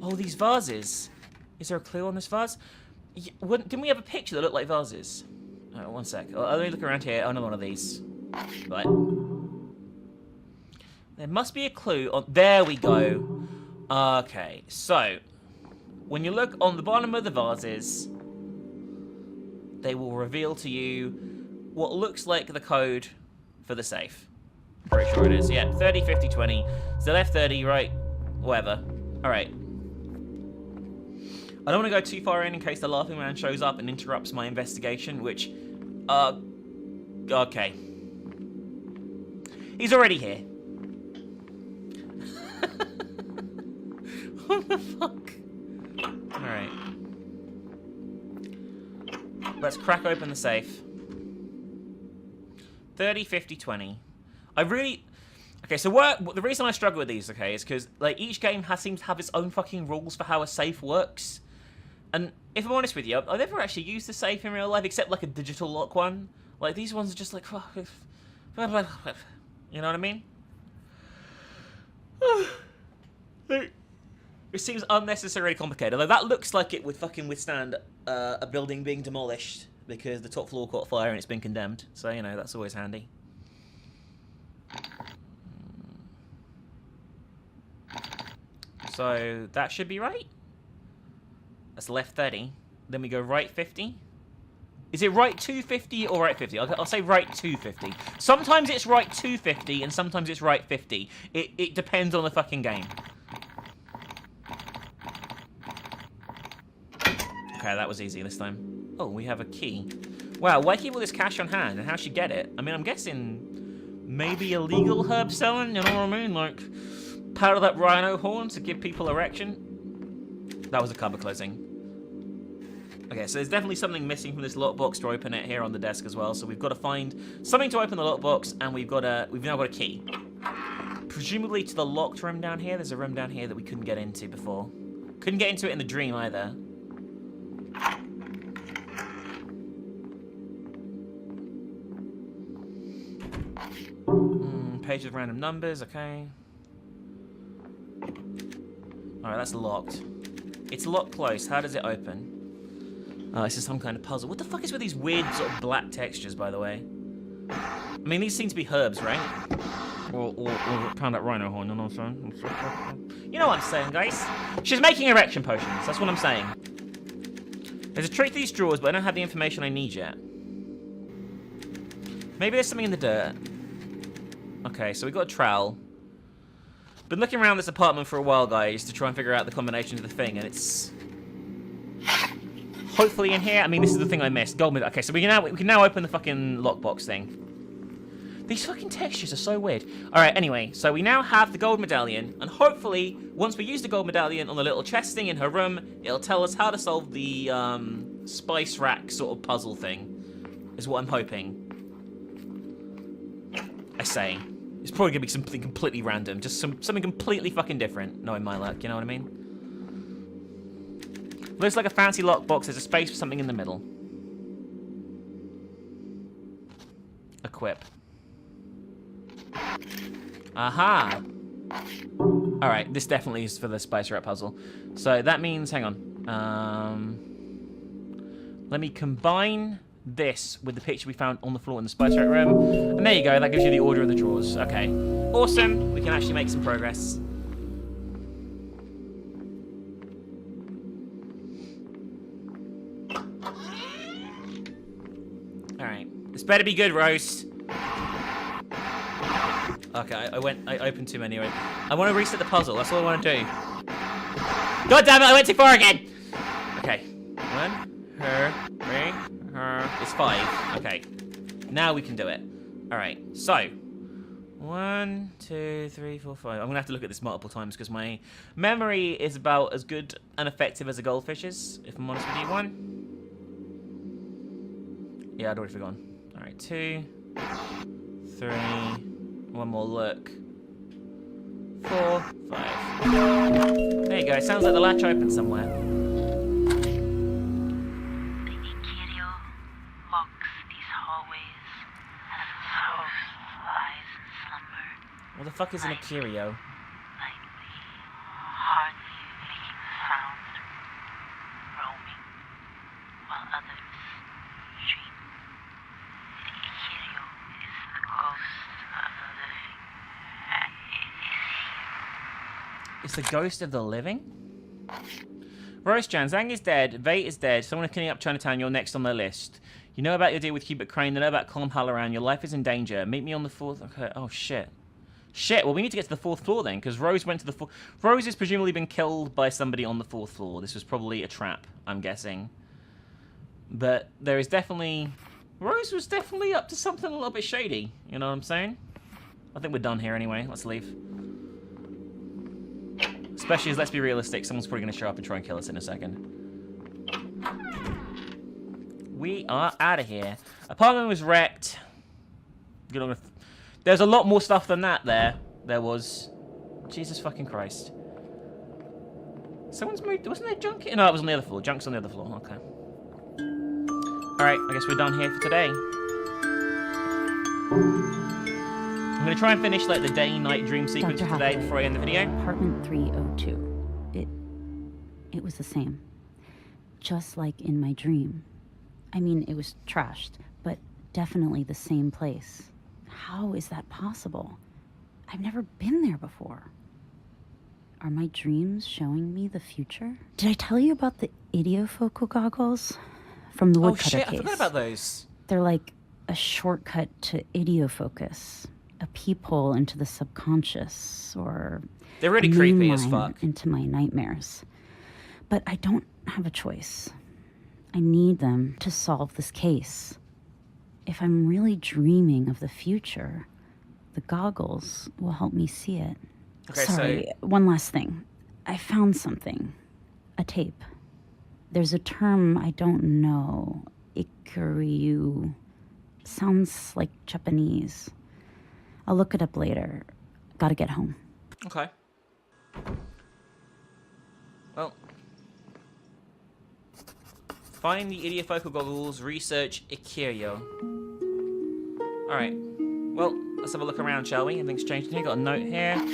Oh, these vases. Is there a clue on this vase? Didn't we have a picture that looked like vases? Oh, one sec. Let me look around here. Oh, another one of these. Right. There must be a clue on... There we go. Okay, so... When you look on the bottom of the vases, they will reveal to you what looks like the code for the safe. Pretty sure it is. Yeah, 30, 50, 20. So left 30, right? Whatever. Alright. I don't want to go too far in case the Laughing Man shows up and interrupts my investigation, which... Okay. He's already here. What the fuck? Alright. Let's crack open the safe. 30, 50, 20. I really... Okay, so the reason I struggle with these, okay, is because like each game seems to have its own fucking rules for how a safe works. And if I'm honest with you, I've never actually used a safe in real life, except like a digital lock one. Like, these ones are just like... You know what I mean? It seems unnecessarily complicated, although that looks like it would fucking withstand a building being demolished because the top floor caught fire and it's been condemned. So, you know, that's always handy. So, that should be right. That's left 30. Then we go right 50. Is it right 250 or right 50? I'll say right 250. Sometimes it's right 250 and sometimes it's right 50. It depends on the fucking game. Okay, that was easy this time. Oh, we have a key. Wow, why keep all this cash on hand and how'd she get it? I mean, I'm guessing maybe illegal herb selling, you know what I mean? Like, powder that rhino horn to give people erection. That was a cupboard closing. Okay, so there's definitely something missing from this lockbox to open it here on the desk as well. So we've got to find something to open the lockbox, and we've now got a key. Presumably to the locked room down here. There's a room down here that we couldn't get into before. Couldn't get into it in the dream either. Page with random numbers, okay. Alright, that's locked. It's locked close. How does it open? Oh, this is some kind of puzzle. What the fuck is with these weird sort of black textures, by the way? I mean, these seem to be herbs, right? Or pound that rhino horn, you know what I'm saying? You know what I'm saying, guys? She's making erection potions, that's what I'm saying. There's a trick to these drawers, but I don't have the information I need yet. Maybe there's something in the dirt. Okay, so we got a trowel. Been looking around this apartment for a while, guys, to try and figure out the combination of the thing, and it's hopefully in here. I mean, this is the thing I missed. Gold medallion. Okay, so we can now open the fucking lockbox thing. These fucking textures are so weird. All right, anyway, so we now have the gold medallion, and hopefully, once we use the gold medallion on the little chest thing in her room, it'll tell us how to solve the spice rack sort of puzzle thing. Is what I'm hoping. I say. It's probably gonna be something completely random, just something completely fucking different, knowing my luck, you know what I mean? Looks like a fancy lockbox, there's a space for something in the middle. Equip. Aha! Alright, this definitely is for the spice rack puzzle. So that means, hang on. Let me combine this with the picture we found on the floor in the spice rack room. And there you go, that gives you the order of the drawers. Okay. Awesome. We can actually make some progress. Alright. This better be good, Rose. Okay, I opened too many. I want to reset the puzzle, that's all I want to do. God damn it, I went too far again! Okay. It's 5. Okay. Now we can do it. Alright, so. 1, 2, 3, 4, 5. I'm going to have to look at this multiple times because my memory is about as good and effective as a goldfish's, if I'm honest with you. 1. Yeah, I'd already forgotten. Alright, 2, 3. One more look. 4, 5. There you go. Sounds like the latch opened somewhere. The Ikiryo walks these hallways as its host lies in slumber. What the fuck is an Akirio? Lightly, hardly making a sound, roaming, while others dream. The Ikiryo is the ghost of the living, and it is here. It's the ghost of the living? Rose-chan, Zhang is dead, Vate is dead, someone is cleaning up Chinatown, you're next on the list. You know about your deal with Hubert Crane, you know about Colm Halloran, your life is in danger. Meet me on the 4th... Okay, oh shit. Shit, well we need to get to the 4th floor then, because Rose went to the 4th... Rose has presumably been killed by somebody on the 4th floor. This was probably a trap, I'm guessing. But there is definitely... Rose was definitely up to something a little bit shady, you know what I'm saying? I think we're done here anyway, let's leave. Especially as, let's be realistic, someone's probably going to show up and try and kill us in a second. We are out of here. Apartment was wrecked. There's a lot more stuff than that there. There was. Jesus fucking Christ. Someone's moved. Wasn't there junk? No, it was on the other floor. Junk's on the other floor. Okay. Alright, I guess we're done here for today. I'm going to try and finish like the day-night dream sequence for today before I end the video. Apartment 302. It was the same. Just like in my dream. I mean, it was trashed, but definitely the same place. How is that possible? I've never been there before. Are my dreams showing me the future? Did I tell you about the idiofocal goggles from the woodcutter case? case? I forgot about those. They're like a shortcut to idiofocus. A peephole into the subconscious, or they're really creepy as fuck. Into my nightmares. But I don't have a choice. I need them to solve this case. If I'm really dreaming of the future, the goggles will help me see it. Okay, Sorry, one last thing. I found something. A tape. There's a term I don't know. Ikiryu. Sounds like Japanese. I'll look it up later. Gotta get home. Okay. Well, Find the idiofocal goggles, research Ikiryo. Alright. Well, let's have a look around, shall we? Anything's changed here. Got a note here.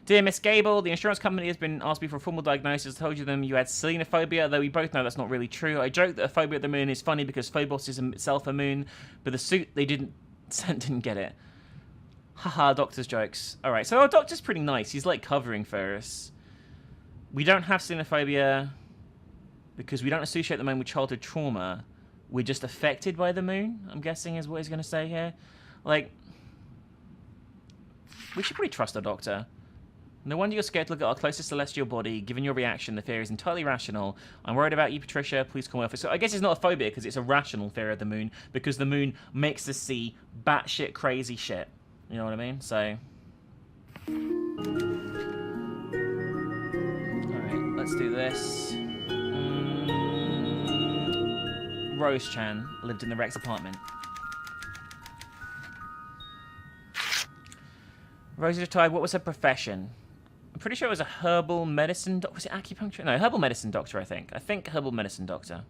Dear Miss Gable, the insurance company has been asked me for a formal diagnosis. I told you you had selenophobia, though we both know that's not really true. I joke that a phobia of the moon is funny because Phobos is itself a moon, but the suit they didn't get it. Haha, doctor's jokes. Alright, so our doctor's pretty nice. He's like covering for us. We don't have selenophobia because we don't associate the moon with childhood trauma. We're just affected by the moon, I'm guessing is what he's going to say here. Like, we should probably trust our doctor. No wonder you're scared to look at our closest celestial body. Given your reaction, the fear is entirely rational. I'm worried about you, Patricia. Please call my office. So I guess it's not a phobia because it's a rational fear of the moon because the moon makes us see batshit crazy shit. You know what I mean? So... Alright, let's do this. Rose Chan lived in the Rex apartment. Rose is retired. What was her profession? I'm pretty sure it was a herbal medicine doctor. Was it acupuncture? No, herbal medicine doctor, I think. I think herbal medicine doctor.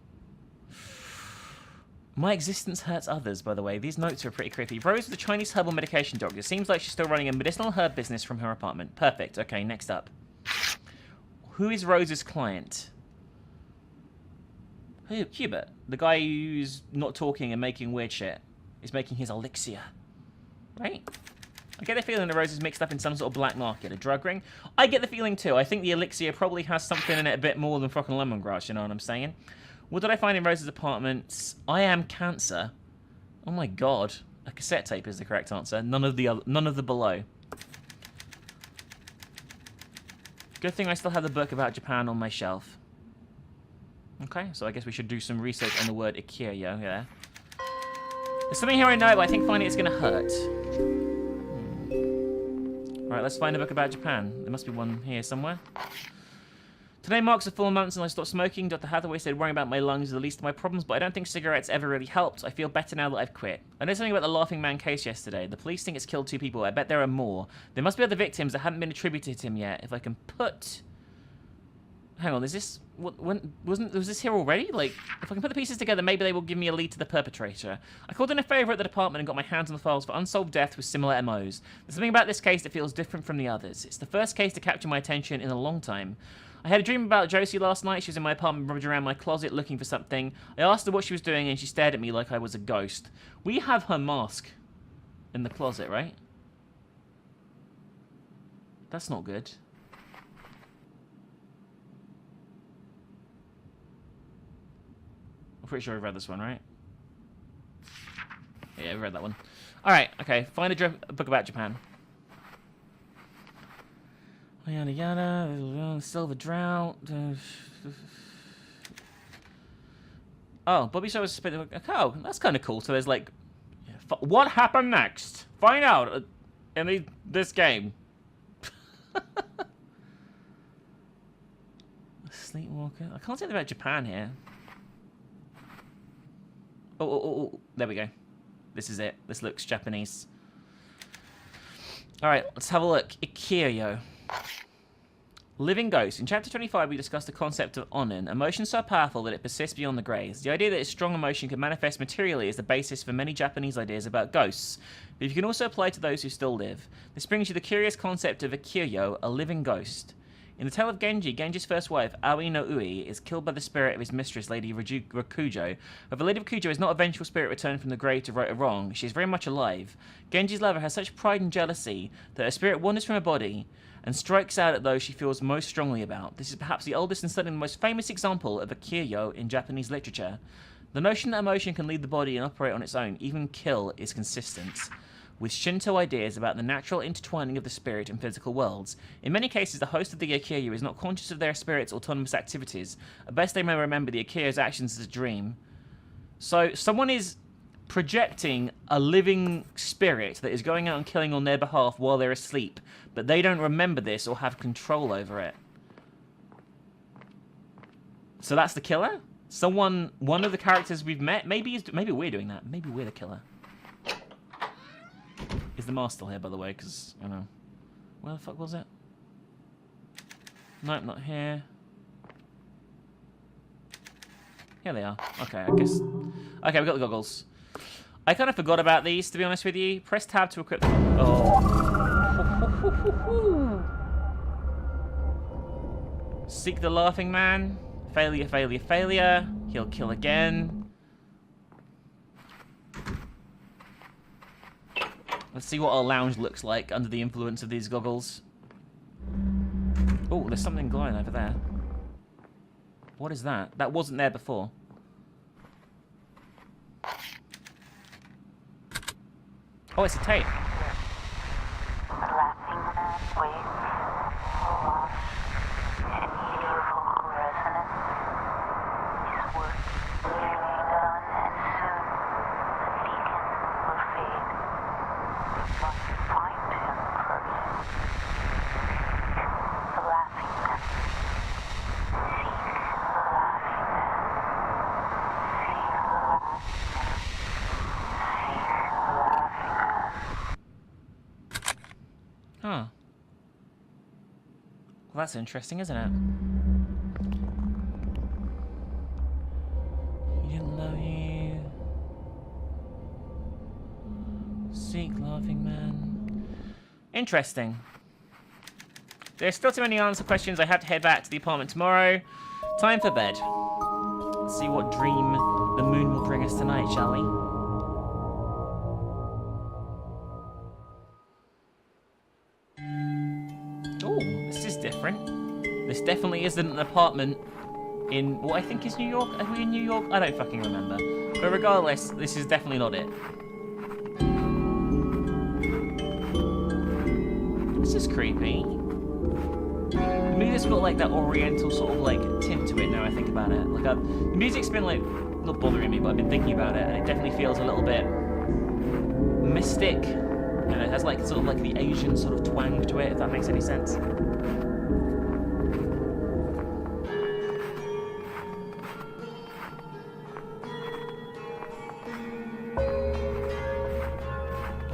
My existence hurts others, by the way. These notes are pretty creepy. Rose was a Chinese herbal medication doctor. It seems like she's still running a medicinal herb business from her apartment. Perfect. Okay, next up. Who is Rose's client? Who? Hubert. The guy who's not talking and making weird shit. Is making his elixir. Right? I get the feeling that Rose is mixed up in some sort of black market, a drug ring. I get the feeling too. I think the elixir probably has something in it a bit more than fucking lemongrass, you know what I'm saying? What did I find in Rose's apartments? I am cancer. Oh my god. A cassette tape is the correct answer. None of the below. Good thing I still have the book about Japan on my shelf. Okay, so I guess we should do some research on the word Ikiryo, yeah. There's something here I know, but I think finding it's gonna hurt. Alright, let's find a book about Japan. There must be one here somewhere. Today marks a full month since I stopped smoking. Dr. Hathaway said worrying about my lungs is the least of my problems, but I don't think cigarettes ever really helped. I feel better now that I've quit. I know something about the Laughing Man case yesterday. The police think it's killed 2 people. I bet there are more. There must be other victims that haven't been attributed to him yet. If I can put... Hang on, is this... was this here already? Like, if I can put the pieces together, maybe they will give me a lead to the perpetrator. I called in a favour at the department and got my hands on the files for unsolved deaths with similar MOs. There's something about this case that feels different from the others. It's the first case to capture my attention in a long time. I had a dream about Josie last night. She was in my apartment, rummaging around my closet looking for something. I asked her what she was doing and she stared at me like I was a ghost. We have her mask in the closet, right? That's not good. I'm pretty sure I've read this one, right? Yeah, I've read that one. Alright, okay. Find a book about Japan. Yada yada, silver drought. Oh, Bobby Shaw was spitting. Oh, that's kind of cool. So there's like, what happened next? Find out in this game. Sleepwalker. I can't say anything about Japan here. Oh, there we go. This is it. This looks Japanese. All right, let's have a look. Ikiryo. Living Ghost. In Chapter 25, we discussed the concept of onin, emotion so powerful that it persists beyond the grays. The idea that a strong emotion can manifest materially is the basis for many Japanese ideas about ghosts, but you can also apply to those who still live. This brings you the curious concept of Ikiryo, a living ghost. In the tale of Genji, Genji's first wife, Aoi no Ui, is killed by the spirit of his mistress, Lady Rakujo. However, Lady Rakujo is not a vengeful spirit returned from the grave to right a wrong. She is very much alive. Genji's lover has such pride and jealousy that her spirit wanders from her body and strikes out at those she feels most strongly about. This is perhaps the oldest and certainly the most famous example of Ikiryo in Japanese literature. The notion that emotion can leave the body and operate on its own, even kill, is consistent with Shinto ideas about the natural intertwining of the spirit and physical worlds. In many cases, the host of the Ikiryo is not conscious of their spirit's autonomous activities. At best, they may remember the Ikiryo's actions as a dream. So, someone is projecting a living spirit that is going out and killing on their behalf while they're asleep, but they don't remember this or have control over it. So that's the killer? One of the characters we've met, maybe we're doing that. Maybe we're the killer. Is the mask still here, by the way? Because, you know, where the fuck was it? Nope, not here. Here they are. Okay, I guess... Okay, we got the goggles. I kind of forgot about these, to be honest with you. Press tab to equip them. Oh. Seek the Laughing Man. Failure, failure, failure. He'll kill again. Let's see what our lounge looks like under the influence of these goggles. Oh, there's something glowing over there. What is that? That wasn't there before. Oh, it's a tape. Laughing Man waits for an evil resonance. His work nearly done, and soon the beacon will fade. We must find him first. The Laughing Man. Seek the Laughing Man. Seek the Laughing Man. Seek the Laughing Man. Huh. Well, that's interesting, isn't it? He didn't love you. Seek Laughing Man. Interesting. There's still too many unanswered questions. I have to head back to the apartment tomorrow. Time for bed. Let's see what dream the moon will bring us tonight, shall we? Oh, this is different. This definitely isn't an apartment in what I think is New York. Are we in New York? I don't fucking remember. But regardless, this is definitely not it. This is creepy. The music's got like that oriental sort of like tint to it now I think about it. Like the music's been like, not bothering me, but I've been thinking about it and it definitely feels a little bit mystic. You know, it has like sort of like the Asian sort of twang to it, if that makes any sense.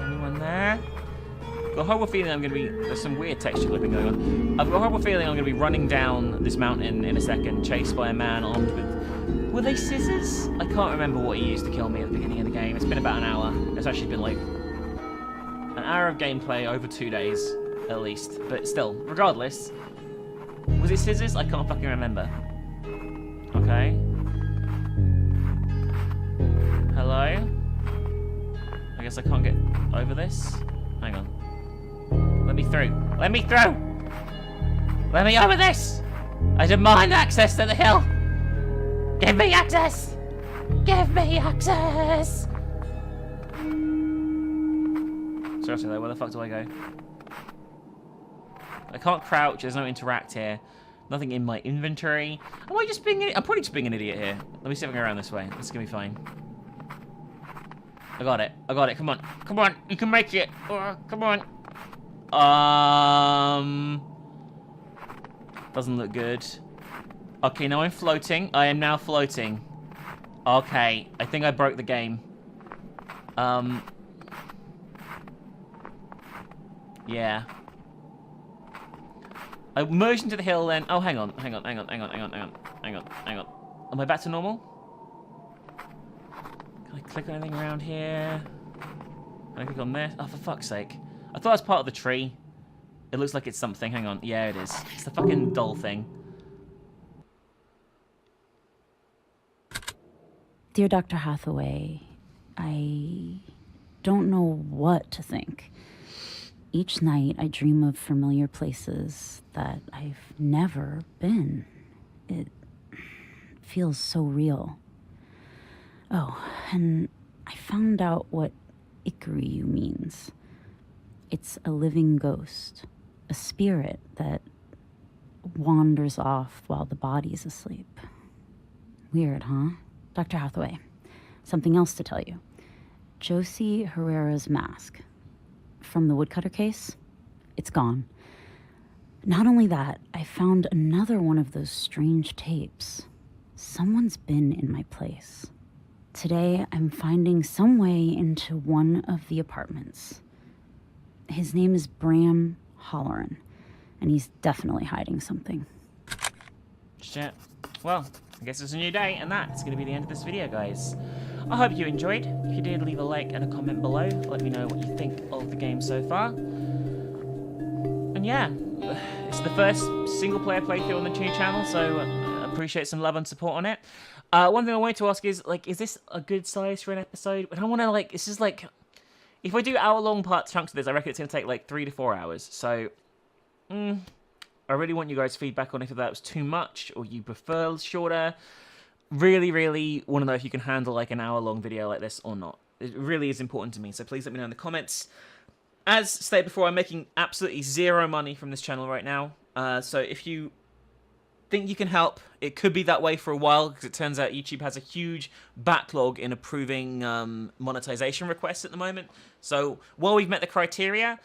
Anyone there? I've got a horrible feeling I'm going to be... There's some weird texture clipping going on. I've got a horrible feeling I'm going to be running down this mountain in a second, chased by a man armed with... Were they scissors? I can't remember what he used to kill me at the beginning of the game. It's been about an hour. It's actually been like... an hour of gameplay over 2 days, at least. But still, regardless. Was it scissors? I can't fucking remember. Okay. Hello? I guess I can't get over this. Hang on. Let me through. Let me through! Let me over this! I demand access to the hill! Give me access! Give me access! Seriously though, where the fuck do I go? I can't crouch, there's no interact here. Nothing in my inventory. Am I just being I'm probably just being an idiot here. Let me see if I can go around this way. This is gonna be fine. I got it. I got it. Come on. Come on. You can make it. Come on. Doesn't look good. Okay, now I'm floating. I am now floating. Okay. I think I broke the game. Yeah. I merged into the hill then. Oh, hang on. Hang on. Hang on. Hang on. Hang on. Hang on. Hang on. Hang on. Am I back to normal? Can I click on anything around here? Can I click on this? Oh, for fuck's sake. I thought it was part of the tree. It looks like it's something. Hang on. Yeah, it is. It's the fucking doll thing. Dear Dr. Hathaway, I don't know what to think. Each night I dream of familiar places that I've never been. It feels so real. Oh, and I found out what Ikiryu means. It's a living ghost, a spirit that wanders off while the body's asleep. Weird, huh? Dr. Hathaway, something else to tell you. Josie Herrera's mask from the woodcutter case, it's gone. Not only that, I found another one of those strange tapes. Someone's been in my place. Today, I'm finding some way into one of the apartments. His name is Bram Halloran, and he's definitely hiding something. Shit. Well, I guess it's a new day, and that's going to be the end of this video, guys. I hope you enjoyed. If you did, leave a like and a comment below. Let me know what you think of the game so far. And yeah, it's the first single-player playthrough on the new channel, so I appreciate some love and support on it. One thing I wanted to ask is, like, is this a good size for an episode? I don't want to, like, this is like... If I do hour-long chunks of this, I reckon it's going to take, like, 3 to 4 hours. So, I really want you guys' feedback on if that was too much, or you prefer shorter. Really, really want to know if you can handle, like, an hour-long video like this or not. It really is important to me, so please let me know in the comments. As stated before, I'm making absolutely zero money from this channel right now. So if you think you can help, it could be that way for a while, because it turns out YouTube has a huge backlog in approving monetization requests at the moment. So while we've met the criteria,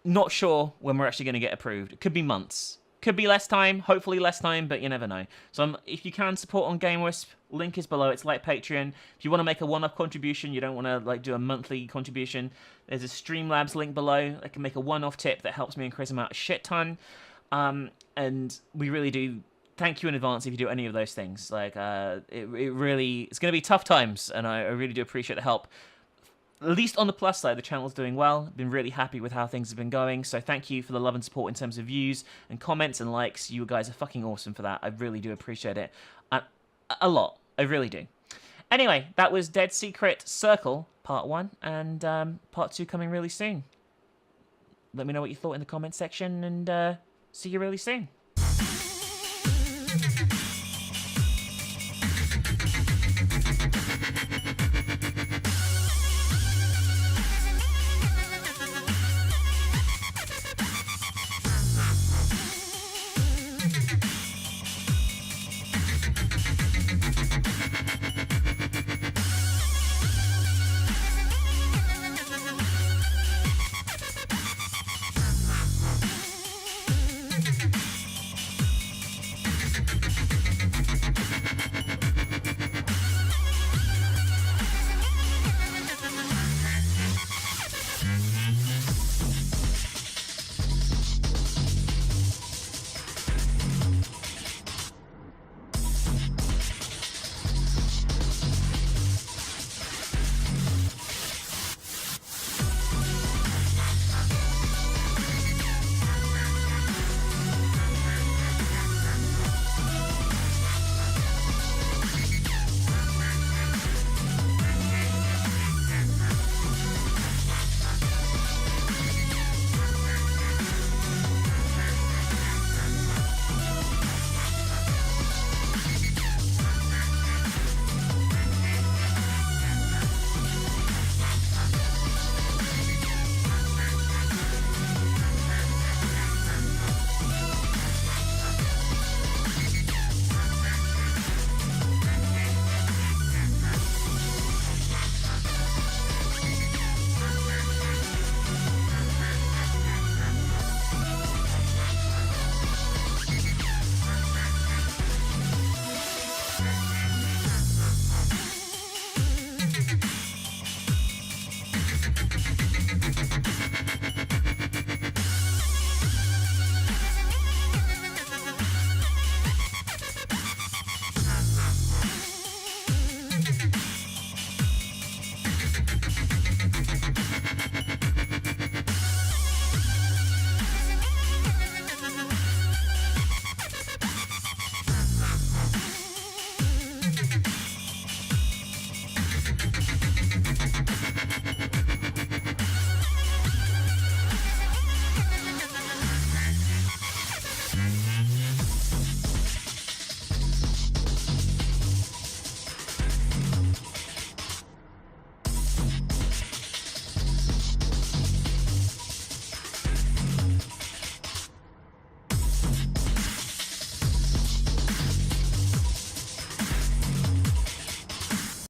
not sure when we're actually going to get approved. It could be months. Could be less time, hopefully less time, but you never know. So if you can support on GameWisp, link is below. It's like Patreon. If you want to make a one-off contribution, you don't want to like do a monthly contribution, there's a Streamlabs link below. I can make a one-off tip that helps me increase them out a shit ton. And we really do thank you in advance if you do any of those things. Like, it really, it's going to be tough times, and I really do appreciate the help. At least on the plus side, the channel's doing well. I've been really happy with how things have been going, so thank you for the love and support in terms of views and comments and likes. You guys are fucking awesome for that. I really do appreciate it. A lot. I really do. Anyway, that was Dead Secret Circle, Part 1, and Part 2 coming really soon. Let me know what you thought in the comments section, and see you really soon.